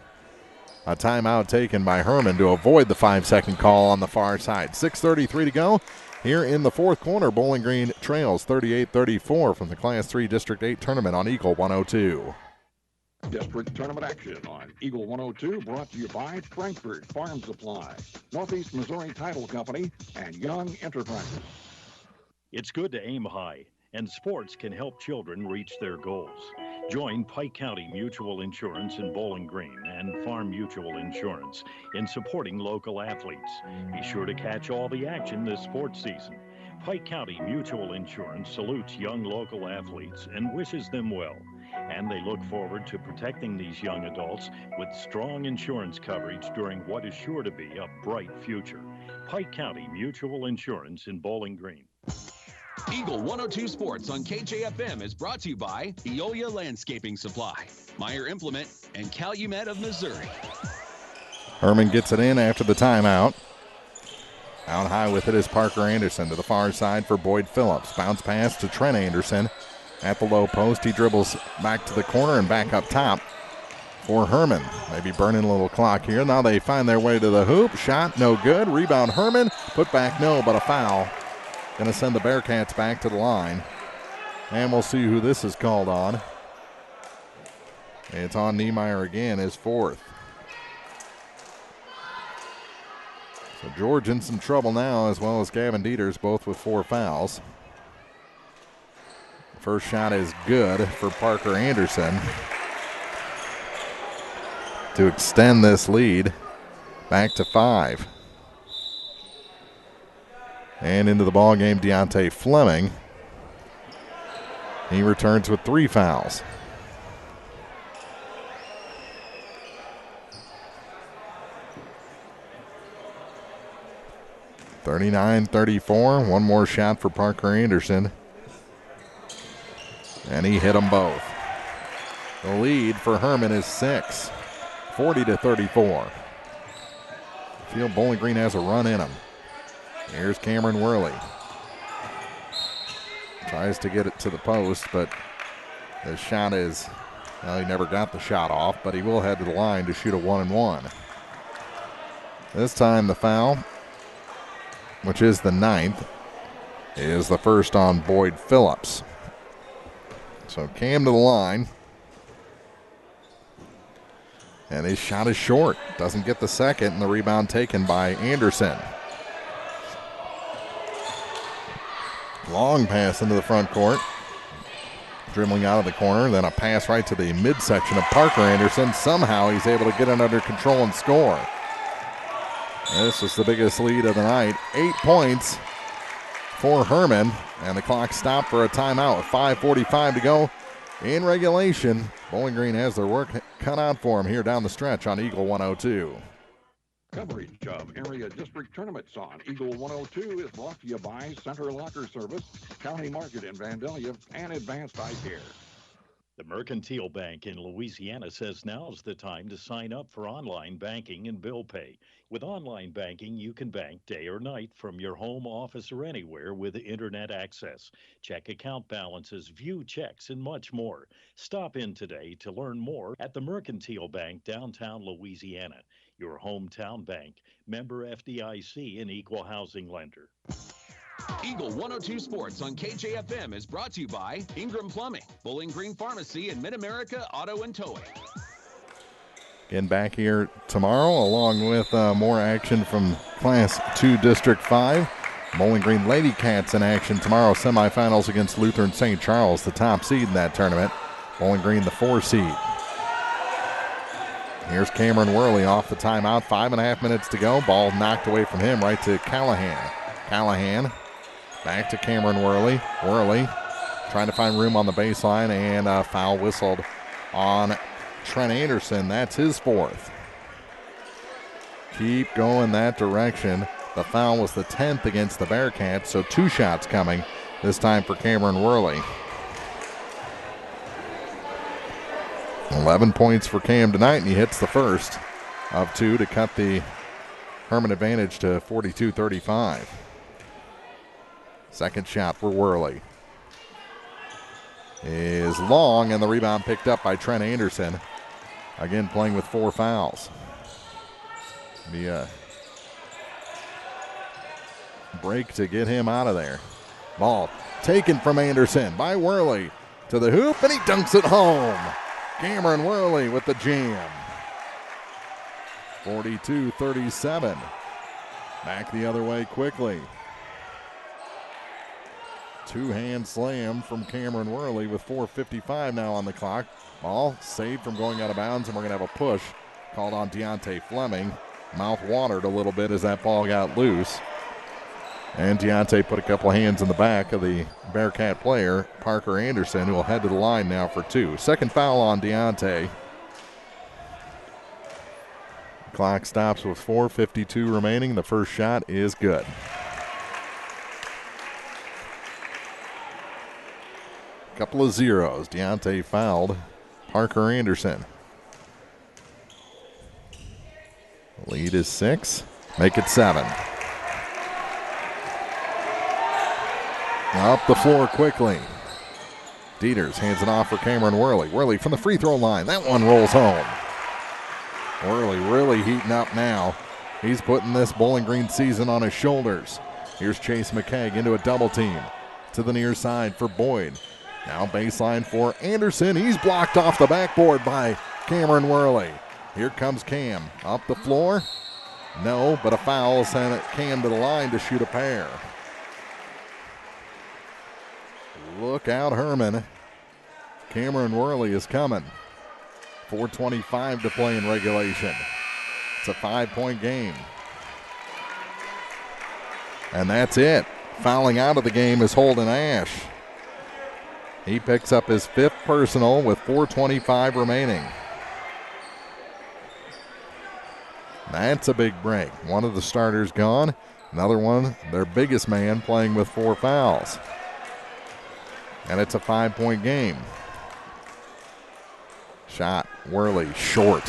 A timeout taken by Herman to avoid the 5-second call on the far side. 6:33 to go here in the fourth quarter. Bowling Green trails 38-34 from the Class 3 District 8 tournament on Eagle 102. District tournament action on Eagle 102, brought to you by Frankfurt Farm Supply, Northeast Missouri Title Company, and Young Enterprises. It's good to aim high, and sports can help children reach their goals. Join Pike County Mutual Insurance in Bowling Green and Farm Mutual Insurance in supporting local athletes. Be sure to catch all the action this sports season. Pike County Mutual Insurance salutes young local athletes and wishes them well. And they look forward to protecting these young adults with strong insurance coverage during what is sure to be a bright future. Pike County Mutual Insurance in Bowling Green. Eagle 102 Sports on KJFM is brought to you by Eolia Landscaping Supply, Meyer Implement, and Calumet of Missouri. Herman gets it in after the timeout. Out high with it is Parker Anderson to the far side for Boyd Phillips. Bounce pass to Trent Anderson at the low post. He dribbles back to the corner and back up top for Herman. Maybe burning a little clock here. Now they find their way to the hoop. Shot no good. Rebound Herman. Put back no, but a foul. Going to send the Bearcats back to the line. And we'll see who this is called on. It's on Niemeyer again, his 4th. So George in some trouble now, as well as Gavin Dieters, both with 4 fouls. First shot is good for Parker Anderson to extend this lead back to 5. And into the ball game, Deontay Fleming. He returns with 3 fouls. (39-34). One more shot for Parker Anderson. And he hit them both. The lead for Herman is 6, 40-34. I feel Bowling Green has a run in them. Here's Cameron Worley. Tries to get it to the post, but the shot is, well, he never got the shot off, but he will head to the line to shoot a 1-and-1. This time the foul, which is the 9th, is the first on Boyd Phillips. So Cam to the line. And his shot is short. Doesn't get the second, and the rebound taken by Anderson. Long pass into the front court. Dribbling out of the corner, then a pass right to the midsection of Parker Anderson. Somehow he's able to get it under control and score. This is the biggest lead of the night. 8 points for Herman, and the clock stopped for a timeout with 5:45 to go in regulation. Bowling Green has their work cut out for them here down the stretch on Eagle 102. Coverage of area district tournaments on Eagle 102 is brought to you by Center Locker Service, County Market in Vandalia, and Advanced Eye Care. The Mercantile Bank in Louisiana says now's the time to sign up for online banking and bill pay. With online banking, you can bank day or night from your home, office, or anywhere with internet access. Check account balances, view checks, and much more. Stop in today to learn more at the Mercantile Bank, downtown Louisiana. Your hometown bank, member FDIC, and equal housing lender. Eagle 102 Sports on KJFM is brought to you by Ingram Plumbing, Bowling Green Pharmacy, and Mid-America Auto and Towing. Again, back here tomorrow, along with more action from Class 2 District 5. Bowling Green Lady Cats in action tomorrow, semifinals against Lutheran St. Charles, the top seed in that tournament. Bowling Green, the 4 seed. Here's Cameron Worley off the timeout. 5.5 minutes to go. Ball knocked away from him right to Callahan. Callahan back to Cameron Worley. Worley trying to find room on the baseline, and a foul whistled on Trent Anderson. That's his 4th. Keep going that direction. The foul was the 10th against the Bearcats, so 2 shots coming this time for Cameron Worley. 11 points for Cam tonight, and he hits the first of 2 to cut the Hermann advantage to 42-35. Second shot for Worley is long, and the rebound picked up by Trent Anderson. Again, playing with 4 fouls. Be a break to get him out of there. Ball taken from Anderson by Worley to the hoop, and he dunks it home. Cameron Worley with the jam. 42-37. Back the other way quickly. 2-hand slam from Cameron Worley with 4:55 now on the clock. Ball saved from going out of bounds, and we're going to have a push called on Deontay Fleming. Mouth watered a little bit as that ball got loose. And Deontay put a couple hands in the back of the Bearcat player, Parker Anderson, who will head to the line now for 2. Second foul on Deontay. Clock stops with 4:52 remaining. The first shot is good. Couple of zeros. Deontay fouled Parker Anderson. Lead is 6. Make it 7. Up the floor quickly. Dieters hands it off for Cameron Worley. Worley from the free throw line. That one rolls home. Worley really heating up now. He's putting this Bowling Green season on his shoulders. Here's Chase McKegg into a double team. To the near side for Boyd. Now baseline for Anderson. He's blocked off the backboard by Cameron Worley. Here comes Cam. Up the floor. No, but a foul sent Cam to the line to shoot a pair. Look out, Hermann. Cameron Worley is coming. 4:25 to play in regulation. It's a 5-point game. And that's it. Fouling out of the game is Holden Ash. He picks up his 5th personal with 4:25 remaining. That's a big break. One of the starters gone. Another one, their biggest man, playing with 4 fouls. And it's a 5-point game. Shot, Worley, short.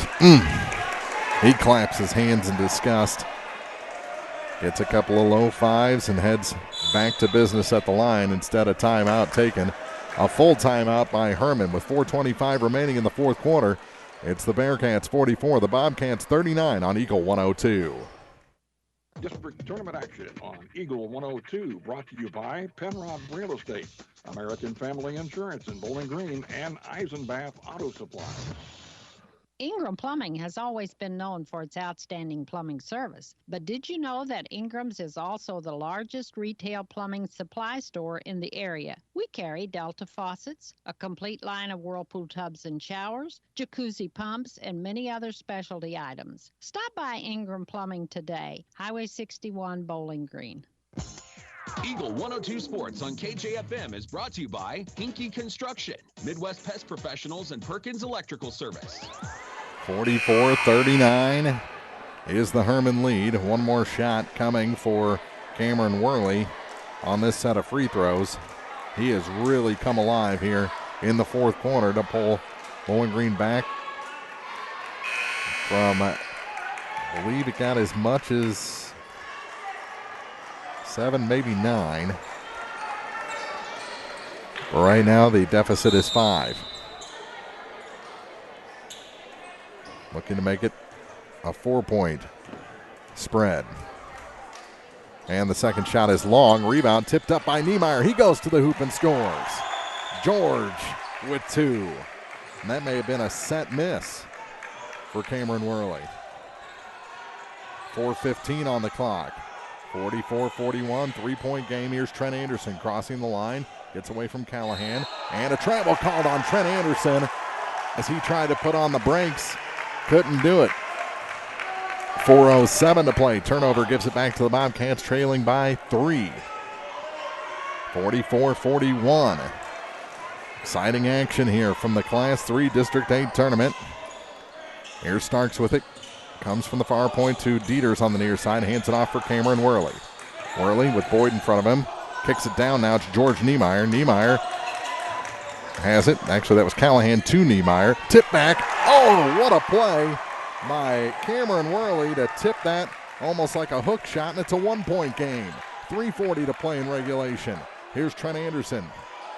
He claps his hands in disgust. Gets a couple of low 5s and heads back to business at the line instead of timeout taken. A full timeout by Hermann with 4:25 remaining in the 4th quarter. It's the Bearcats 44, the Bobcats 39 on Eagle 102. District tournament action on Eagle 102, brought to you by Penrod Real Estate, American Family Insurance in Bowling Green, and Eisenbath Auto Supply. Ingram Plumbing has always been known for its outstanding plumbing service. But did you know that Ingram's is also the largest retail plumbing supply store in the area? We carry Delta faucets, a complete line of Whirlpool tubs and showers, jacuzzi pumps, and many other specialty items. Stop by Ingram Plumbing today, Highway 61, Bowling Green. Eagle 102 Sports on KJFM is brought to you by Hinky Construction, Midwest Pest Professionals, and Perkins Electrical Service. 44-39. is the Hermann lead. One more shot coming for Cameron Worley on this set of free throws. He has really come alive here in the fourth quarter to pull Bowling Green back from, I believe it got as much as 7, maybe 9. But right now the deficit is 5. Looking to make it a 4-point spread. And the second shot is long. Rebound tipped up by Niemeyer. He goes to the hoop and scores. George with 2. And that may have been a set miss for Cameron Worley. 4:15 on the clock. 44-41, 3-point game. Here's Trent Anderson crossing the line. Gets away from Callahan. And a travel called on Trent Anderson as he tried to put on the brakes. Couldn't do it. 4:07 to play. Turnover gives it back to the Bobcats, trailing by 3. 44-41. Exciting action here from the Class 3 District 8 tournament. Here's Starks with it. Comes from the far point to Dieters on the near side. Hands it off for Cameron Worley. Worley with Boyd in front of him. Kicks it down now to George Niemeyer. Niemeyer has it. Actually, that was Callahan to Niemeyer. Tip back. Oh, what a play by Cameron Worley to tip that almost like a hook shot, and it's a 1-point game. 3:40 to play in regulation. Here's Trent Anderson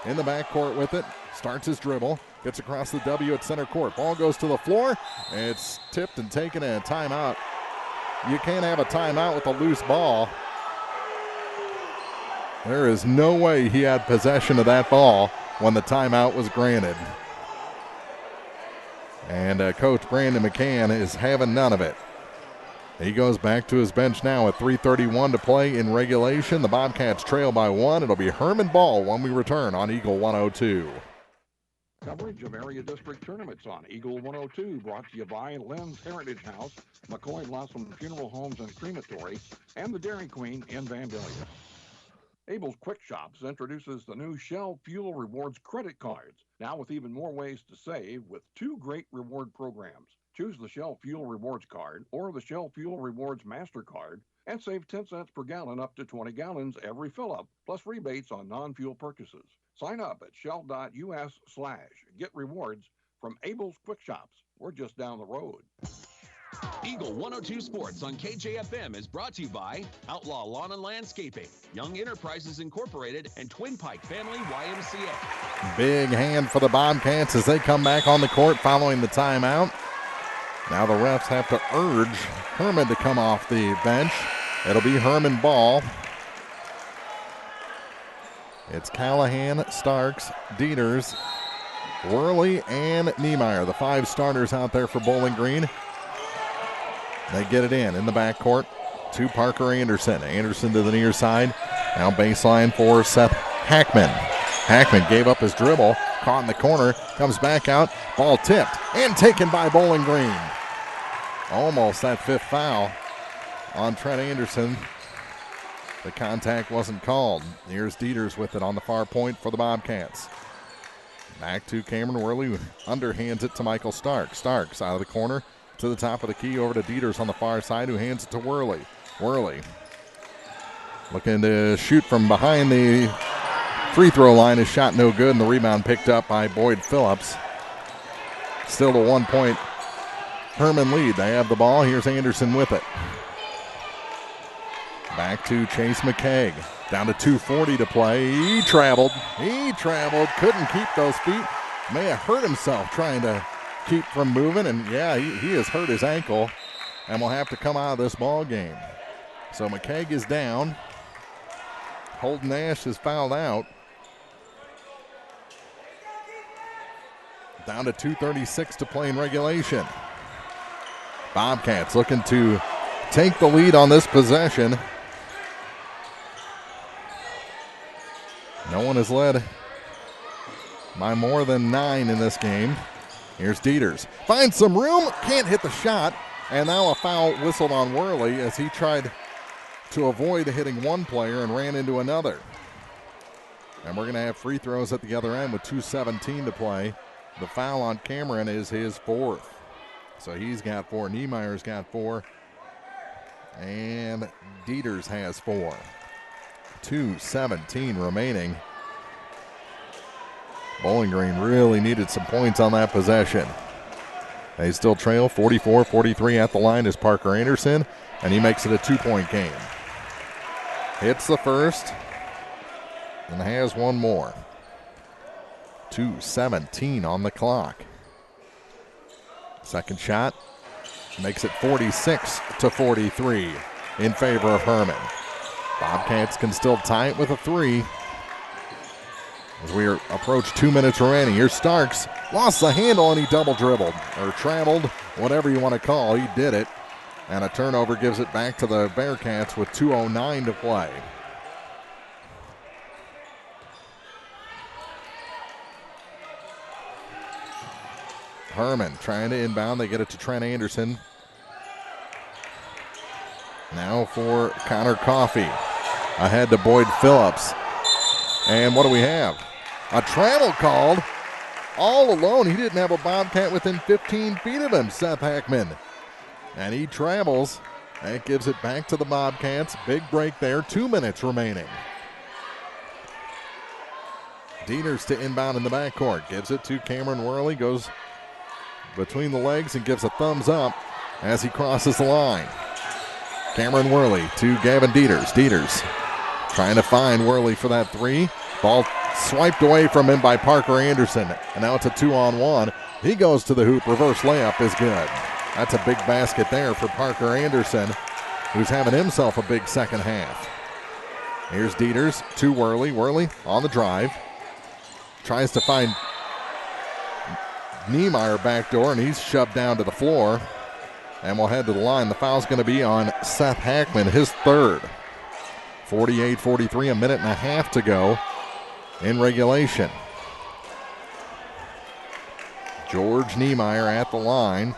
in the backcourt with it. Starts his dribble. Gets across the W at center court. Ball goes to the floor. It's tipped and taken in a timeout. You can't have a timeout with a loose ball. There is no way he had possession of that ball when the timeout was granted. And Coach Brandon McCann is having none of it. He goes back to his bench now with 3:31 to play in regulation. The Bobcats trail by 1. It'll be Hermann ball when we return on Eagle 102. Coverage of area district tournaments on Eagle 102, brought to you by Lynn's Heritage House, McCoy Blossom Funeral Homes and Crematory, and the Dairy Queen in Vandalia. Abel's Quick Shops introduces the new Shell Fuel Rewards credit cards, now with even more ways to save with 2 great reward programs. Choose the Shell Fuel Rewards card or the Shell Fuel Rewards MasterCard and save 10 cents per gallon up to 20 gallons every fill-up, plus rebates on non-fuel purchases. Sign up at shell.us/get rewards from Abel's Quick Shops. We're just down the road. Eagle 102 Sports on KJFM is brought to you by Outlaw Lawn and Landscaping, Young Enterprises Incorporated, and Twin Pike Family YMCA. Big hand for the Bobcats as they come back on the court following the timeout. Now the refs have to urge Hermann to come off the bench. It'll be Hermann ball. It's Callahan, Starks, Dieters, Worley, and Niemeyer, the 5 starters out there for Bowling Green. They get it in the backcourt to Parker Anderson. Anderson to the near side. Now baseline for Seth Hackman. Hackman gave up his dribble, caught in the corner, comes back out, ball tipped, and taken by Bowling Green. Almost that 5th foul on Trent Anderson. The contact wasn't called. Here's Dieters with it on the far point for the Bobcats. Back to Cameron Worley, who underhands it to Michael Starks. Starks out of the corner to the top of the key, over to Dieters on the far side, who hands it to Worley. Worley looking to shoot from behind the free throw line. His shot no good, and the rebound picked up by Boyd Phillips. Still a 1-point Hermann lead. They have the ball. Here's Anderson with it. Back to Chase McKeag. Down to 2:40 to play. He traveled. Couldn't keep those feet. May have hurt himself trying to keep from moving. And, yeah, he has hurt his ankle and will have to come out of this ball game. So McKeag is down. Holden Nash is fouled out. Down to 2:36 to play in regulation. Bobcats looking to take the lead on this possession. No one has led by more than 9 in this game. Here's Dieters. Finds some room, can't hit the shot, and now a foul whistled on Worley as he tried to avoid hitting one player and ran into another. And we're going to have free throws at the other end with 2:17 to play. The foul on Cameron is his 4th. So he's got 4. Niemeyer's got 4. And Dieters has 4. 2:17 remaining. Bowling Green really needed some points on that possession. They still trail 44-43 at the line is Parker Anderson, and he makes it a 2-point game. Hits the first and has one more. 2:17 on the clock. Second shot makes it 46-43 in favor of Hermann. Bobcats can still tie it with a 3 as we approach 2 minutes remaining. Here's Starks. Lost the handle and he double dribbled or traveled, whatever you want to call. He did it. And a turnover gives it back to the Bearcats with 2:09 to play. Hermann trying to inbound. They get it to Trent Anderson. Now for Connor Coffey. Ahead to Boyd Phillips. And what do we have? A travel called. All alone. He didn't have a Bobcat within 15 feet of him, Seth Hackman. And he travels. That gives it back to the Bobcats. Big break there. 2 minutes remaining. Dieters to inbound in the backcourt. Gives it to Cameron Worley. Goes between the legs and gives a thumbs up as he crosses the line. Cameron Worley to Gavin Dieters. Dieters trying to find Worley for that 3. Ball swiped away from him by Parker Anderson. And now it's a 2-on-1. He goes to the hoop. Reverse layup is good. That's a big basket there for Parker Anderson, who's having himself a big second half. Here's Dieters to Worley. Worley on the drive. Tries to find Niemeyer backdoor, and he's shoved down to the floor. And we'll head to the line. The foul's going to be on Seth Hackman, his 3rd. 48-43, a minute and a half to go in regulation. George Niemeyer at the line.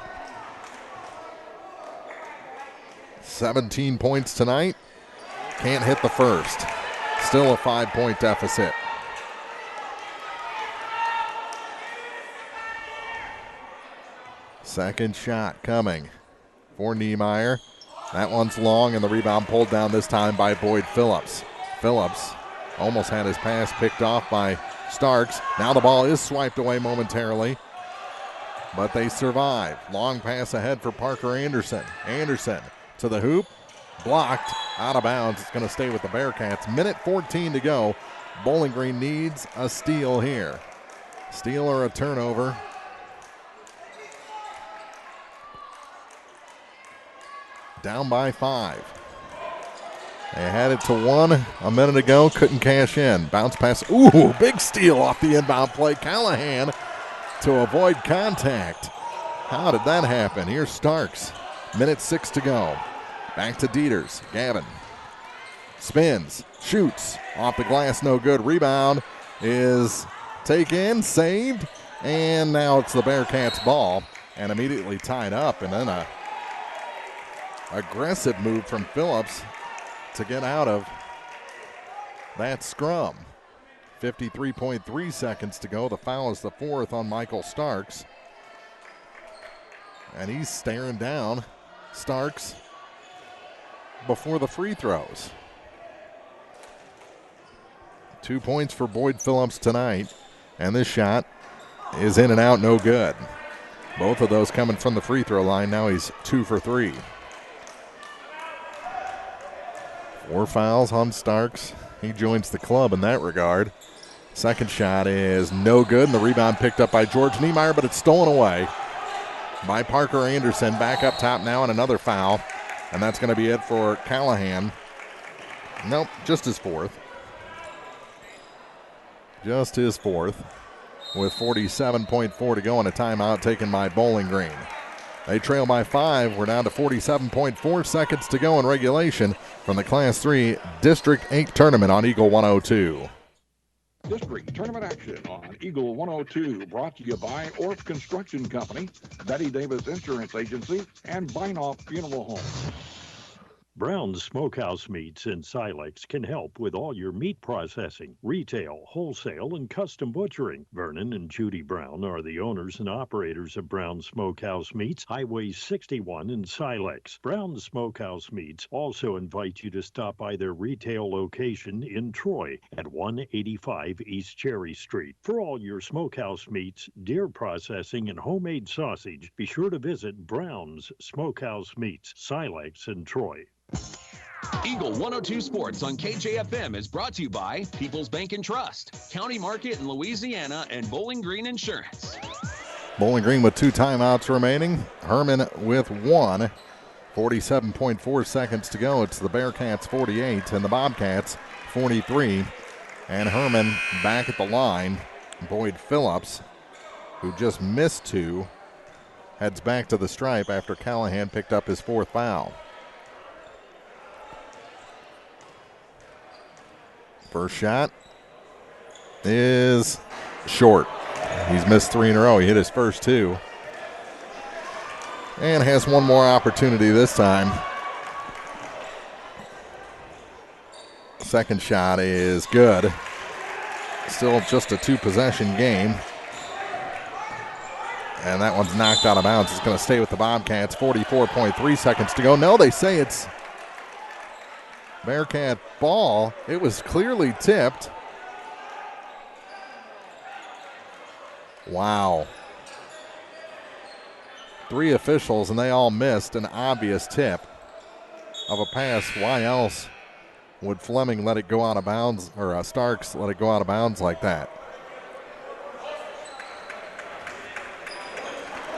17 points tonight. Can't hit the first. Still a 5-point deficit. Second shot coming for Niemeyer. That one's long, and the rebound pulled down this time by Boyd Phillips. Phillips almost had his pass picked off by Starks. Now the ball is swiped away momentarily, but they survive. Long pass ahead for Parker Anderson. Anderson to the hoop. Blocked. Out of bounds. It's going to stay with the Bearcats. Minute 14 to go. Bowling Green needs a steal here. Steal or a turnover. Down by 5. They had it to 1 a minute ago. Couldn't cash in. Bounce pass. Ooh, big steal off the inbound play. Callahan to avoid contact. How did that happen? Here's Starks. Minute 6 to go. Back to Dieters. Gavin spins, shoots off the glass, no good. Rebound is taken, saved, and now it's the Bearcats' ball and immediately tied up. And then a aggressive move from Phillips to get out of that scrum. 53.3 seconds to go. The foul is the 4th on Michael Starks. And he's staring down Starks before the free throws. 2 points for Boyd Phillips tonight. And this shot is in and out, no good. Both of those coming from the free throw line. Now he's 2 for 3. 4 fouls on Starks. He joins the club in that regard. Second shot is no good, and the rebound picked up by George Niemeyer, but it's stolen away by Parker Anderson. Back up top now, and another foul. And that's going to be it for Callahan. Nope, just his 4th. Just his 4th. With 47.4 to go and a timeout taken by Bowling Green. They trail by 5. We're down to 47.4 seconds to go in regulation from the Class 3 District 8 tournament on Eagle 102. District tournament action on Eagle 102, brought to you by Orff Construction Company, Betty Davis Insurance Agency, and Binoff Funeral Home. Brown's Smokehouse Meats in Silex can help with all your meat processing, retail, wholesale, and custom butchering. Vernon and Judy Brown are the owners and operators of Brown's Smokehouse Meats, Highway 61 in Silex. Brown's Smokehouse Meats also invite you to stop by their retail location in Troy at 185 East Cherry Street. For all your smokehouse meats, deer processing, and homemade sausage, be sure to visit Brown's Smokehouse Meats, Silex and Troy. Eagle 102 Sports on KJFM is brought to you by People's Bank and Trust, County Market in Louisiana, and Bowling Green Insurance. Bowling Green with 2 timeouts remaining. Herman with 1. 47.4 seconds to go. It's the Bearcats 48 and the Bobcats 43. And Herman back at the line. Boyd Phillips, who just missed 2, heads back to the stripe after Callahan picked up his 4th foul. First shot is short. He's missed 3 in a row. He hit his first 2. And has one more opportunity this time. Second shot is good. Still just a 2-possession game. And that one's knocked out of bounds. It's going to stay with the Bobcats. 44.3 seconds to go. No, they say it's Bearcat ball. It was clearly tipped. Wow. 3 officials, and they all missed an obvious tip of a pass. Why else would Fleming let it go out of bounds, or Starks let it go out of bounds like that?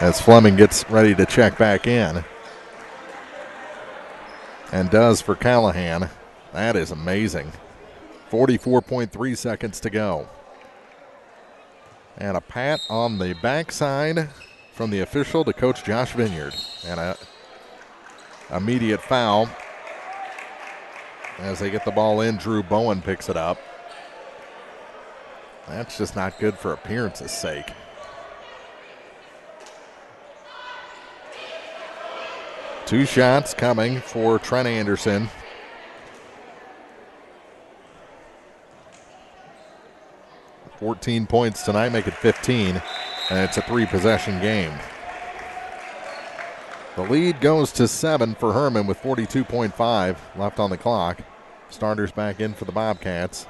As Fleming gets ready to check back in. And does for Callahan. That is amazing. 44.3 seconds to go. And a pat on the backside from the official to Coach Josh Vineyard. And a immediate foul. As they get the ball in, Drew Bowen picks it up. That's just not good for appearance's sake. Two shots coming for Trent Anderson. $14 points tonight, make it 15, and it's a 3-possession game. The lead goes to 7 for Herman with 42.5 left on the clock. Starters back in for the Bobcats.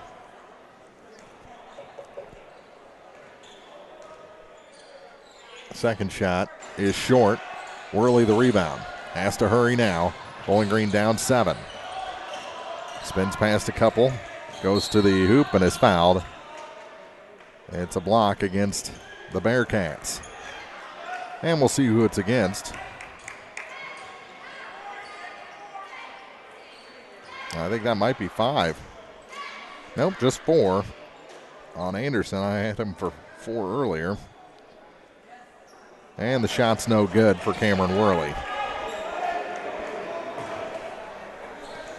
Second shot is short. Worley the rebound. Has to hurry now. Bowling Green down 7. Spins past a couple. Goes to the hoop and is fouled. It's a block against the Bearcats. And we'll see who it's against. I think that might be 5. Nope, just 4 on Anderson. I had him for 4 earlier. And the shot's no good for Cameron Worley.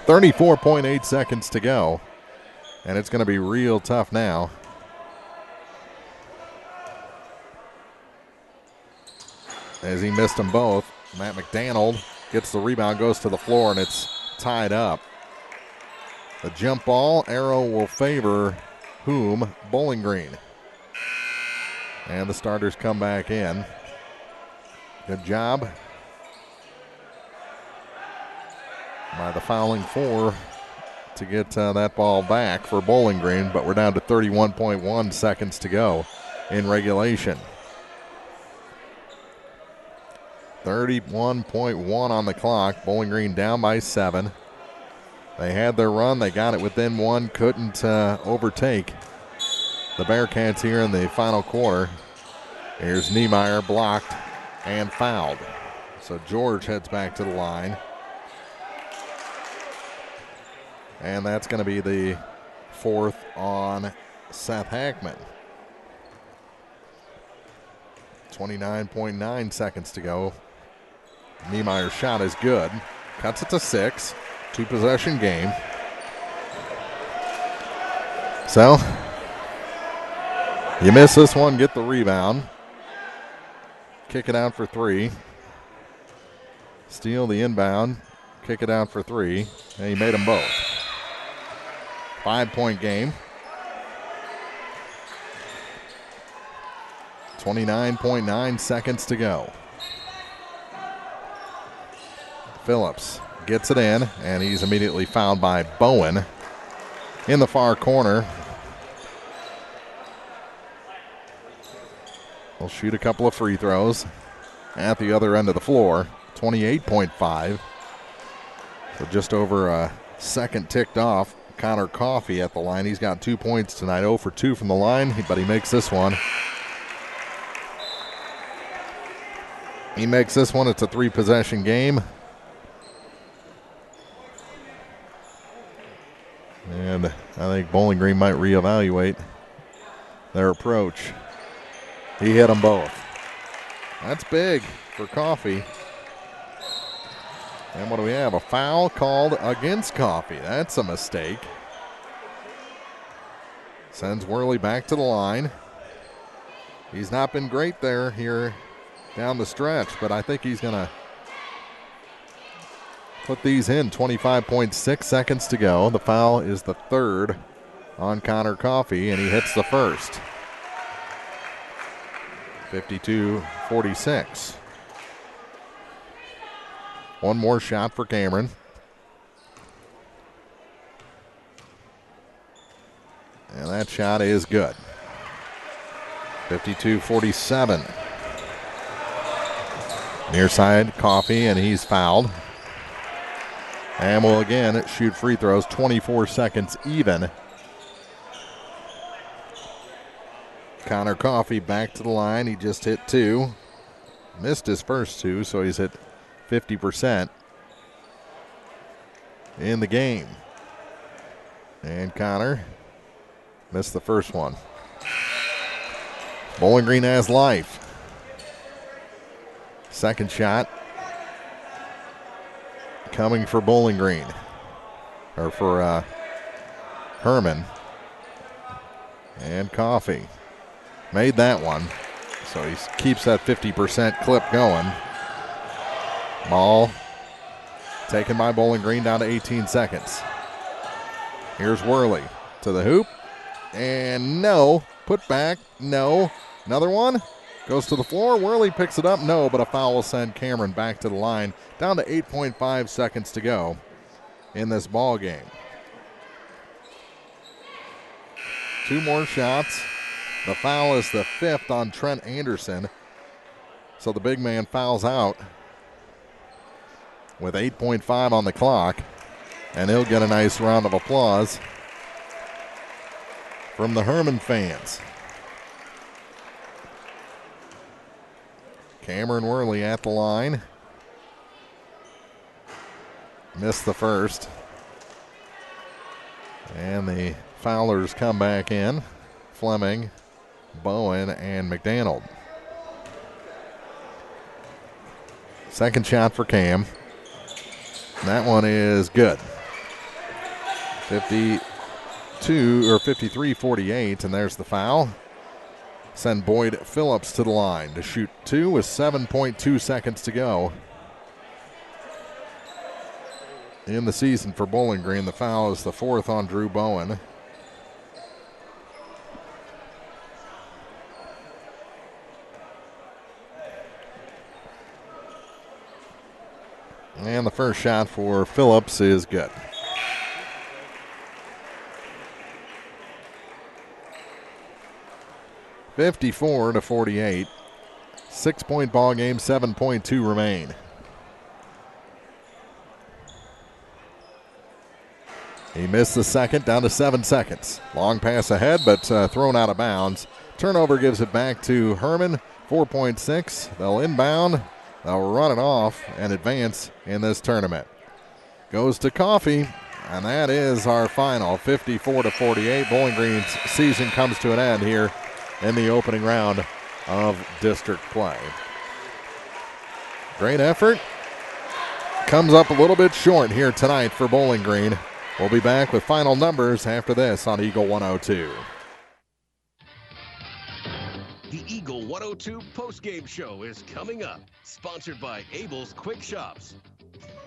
34.8 seconds to go. And it's going to be real tough now. As he missed them both, Matt McDaniel gets the rebound, goes to the floor, and it's tied up. The jump ball arrow will favor whom? Bowling Green. And the starters come back in. Good job by the fouling 4 to get that ball back for Bowling Green, but we're down to 31.1 seconds to go in regulation. 31.1 on the clock. Bowling Green down by 7. They had their run. They got it within 1. Couldn't overtake the Bearcats here in the final quarter. Here's Niemeyer, blocked and fouled. So George heads back to the line. And that's going to be the 4th on Seth Hackman. 29.9 seconds to go. Niemeyer's shot is good. Cuts it to 6. 2-possession game. So, you miss this one, get the rebound. Kick it out for 3. Steal the inbound. kick it out for 3. And he made them both. 5-point game. 29.9 seconds to go. Phillips gets it in, and he's immediately fouled by Bowen in the far corner. He'll shoot a couple of free throws at the other end of the floor. 28.5. So just over a second ticked off. Connor Coffey at the line. He's got 2 points tonight, 0 for 2 from the line, but he makes this one. He makes this one. It's a 3-possession game. And I think Bowling Green might reevaluate their approach. He hit them both. That's big for Coffey. And what do we have? A foul called against Coffey. That's a mistake. Sends Worley back to the line. He's not been great there here down the stretch, but I think he's going to put these in. 25.6 seconds to go. The foul is the third on Connor Coffey, and he hits the first. 52-46. One more shot for Cameron. And that shot is good. 52-47. Near side, Coffey, and he's fouled. And will again shoot free throws, 24 seconds even. Connor Coffey back to the line. He just hit 2. Missed his first 2, so he's hit 50% in the game. And Connor missed the first one. Bowling Green has life. Second shot coming for Bowling Green, or for Hermann. And Coffey made that one, so he keeps that 50% clip going. Ball taken by Bowling Green, down to 18 seconds. Here's Worley to the hoop, and no, put back, no. Another one, goes to the floor, Worley picks it up, no, but a foul will send Cameron back to the line. Down to 8.5 seconds to go in this ball game. 2 more shots. The foul is the 5th on Trent Anderson. So the big man fouls out with 8.5 on the clock. And he'll get a nice round of applause from the Hermann fans. Cameron Worley at the line. Missed the first. And the foulers come back in. Fleming, Bowen, and McDaniel. Second shot for Cam. That one is good. 53-48, and there's the foul. Send Boyd Phillips to the line to shoot 2 with 7.2 seconds to go in the season for Bowling Green. The foul is the 4th on Drew Bowen. And the first shot for Phillips is good. (54-48). 6-point ball game, 7.2 remain. He missed the second, down to 7 seconds. Long pass ahead, but thrown out of bounds. Turnover gives it back to Hermann. 4.6. They'll inbound. They'll run it off and advance in this tournament. Goes to Coffey, and that is our final. 54-48. Bowling Green's season comes to an end here in the opening round of district play. Great effort. Comes up a little bit short here tonight for Bowling Green. We'll be back with final numbers after this on Eagle 102. The Eagle 102 postgame show is coming up, sponsored by Abel's Quick Shops.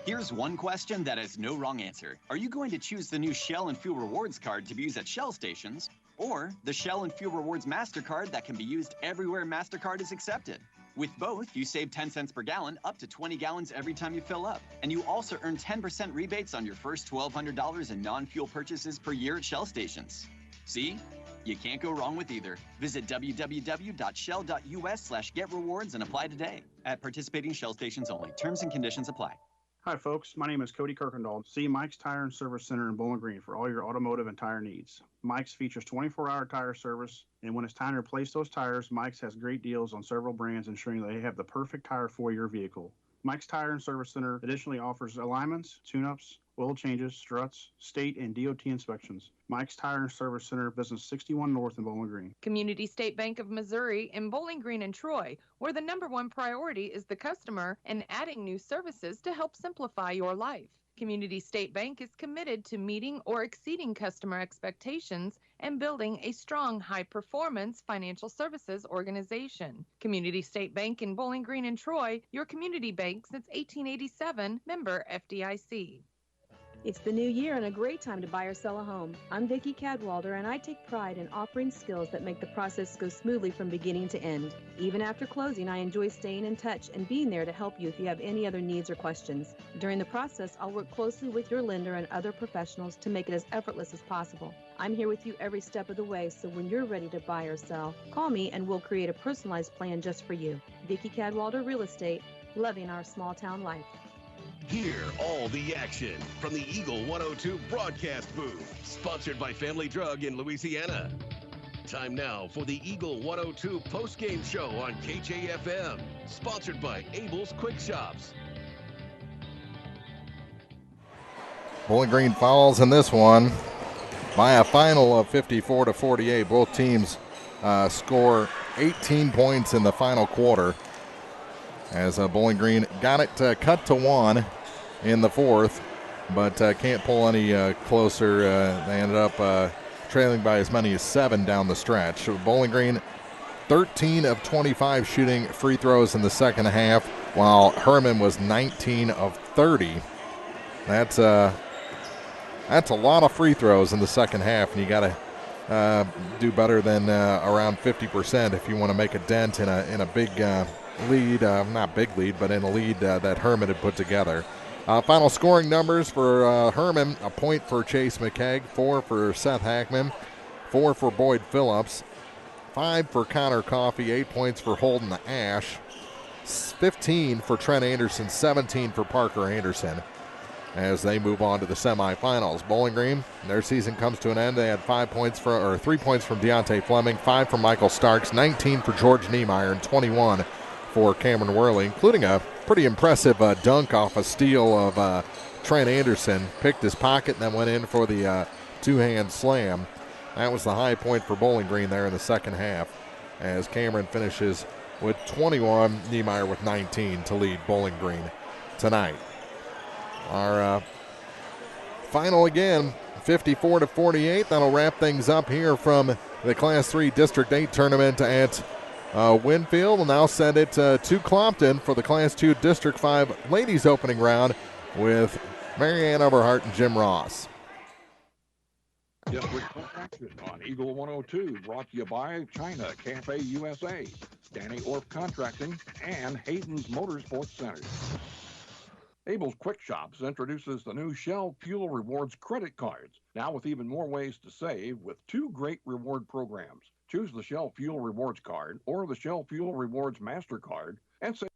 Here's one question that has no wrong answer. Are you going to choose the new Shell and Fuel Rewards card to be used at Shell stations, or the Shell and Fuel Rewards MasterCard that can be used everywhere MasterCard is accepted? With both, you save 10 cents per gallon, up to 20 gallons every time you fill up. And you also earn 10% rebates on your first $1,200 in non-fuel purchases per year at Shell stations. See? You can't go wrong with either. Visit www.shell.us/getrewards and apply today. At participating Shell stations only. Terms and conditions apply. Hi, folks. My name is Cody Kirkendall. See Mike's Tire and Service Center in Bowling Green for all your automotive and tire needs. Mike's features 24-hour tire service, and when it's time to replace those tires, Mike's has great deals on several brands, ensuring that they have the perfect tire for your vehicle. Mike's Tire and Service Center additionally offers alignments, tune-ups, oil changes, struts, state and DOT inspections. Mike's Tire and Service Center, business 61 North in Bowling Green. Community State Bank of Missouri in Bowling Green and Troy, where the #1 priority is the customer and adding new services to help simplify your life. Community State Bank is committed to meeting or exceeding customer expectations and building a strong, high-performance financial services organization. Community State Bank in Bowling Green and Troy, your community bank since 1887, member FDIC. It's the new year and a great time to buy or sell a home. I'm Vicki Cadwalder, and I take pride in offering skills that make the process go smoothly from beginning to end. Even after closing, I enjoy staying in touch and being there to help you if you have any other needs or questions. During the process, I'll work closely with your lender and other professionals to make it as effortless as possible. I'm here with you every step of the way, so when you're ready to buy or sell, call me and we'll create a personalized plan just for you. Vicki Cadwalder Real Estate, loving our small town life. Hear all the action from the Eagle 102 broadcast booth, sponsored by Family Drug in Louisiana. Time now for the Eagle 102 postgame show on KJFM, sponsored by Abel's Quick Shops. Bowling Green follows in this one by a final of 54-48. Both teams score 18 points in the final quarter, as Bowling Green got it cut to 1 in the fourth, but can't pull any closer. They ended up trailing by as many as 7 down the stretch. So Bowling Green, 13 of 25 shooting free throws in the second half, while Hermann was 19 of 30. That's a lot of free throws in the second half, and you got to do better than around 50% if you want to make a dent in a big lead, not big lead, but in a lead that Hermann had put together. Final scoring numbers for Hermann: a point for Chase McKegg, 4 for Seth Hackman, 4 for Boyd Phillips, 5 for Connor Coffey, 8 points for Holden Ash, 15 for Trent Anderson, 17 for Parker Anderson, as they move on to the semifinals. Bowling Green, their season comes to an end. They had 3 points from Deontay Fleming, 5 from Michael Starks, 19 for George Niemeyer, and 21 for Cameron Worley, including a pretty impressive dunk off a steal of Trent Anderson. Picked his pocket and then went in for the two-hand slam. That was the high point for Bowling Green there in the second half, as Cameron finishes with 21, Niemeyer with 19 to lead Bowling Green tonight. Our final again, 54-48. That'll wrap things up here from the Class 3 District 8 tournament at Winfield. Will now send it to Clopton for the Class 2 District 5 ladies opening round with Marianne Overhart and Jim Ross. Yes, we're on Eagle 102, brought to you by China Cafe USA, Danny Orff Contracting, and Hayden's Motorsports Center. Abel's Quick Shops introduces the new Shell Fuel Rewards credit cards, now with even more ways to save with 2 great reward programs. Choose the Shell Fuel Rewards card or the Shell Fuel Rewards MasterCard and save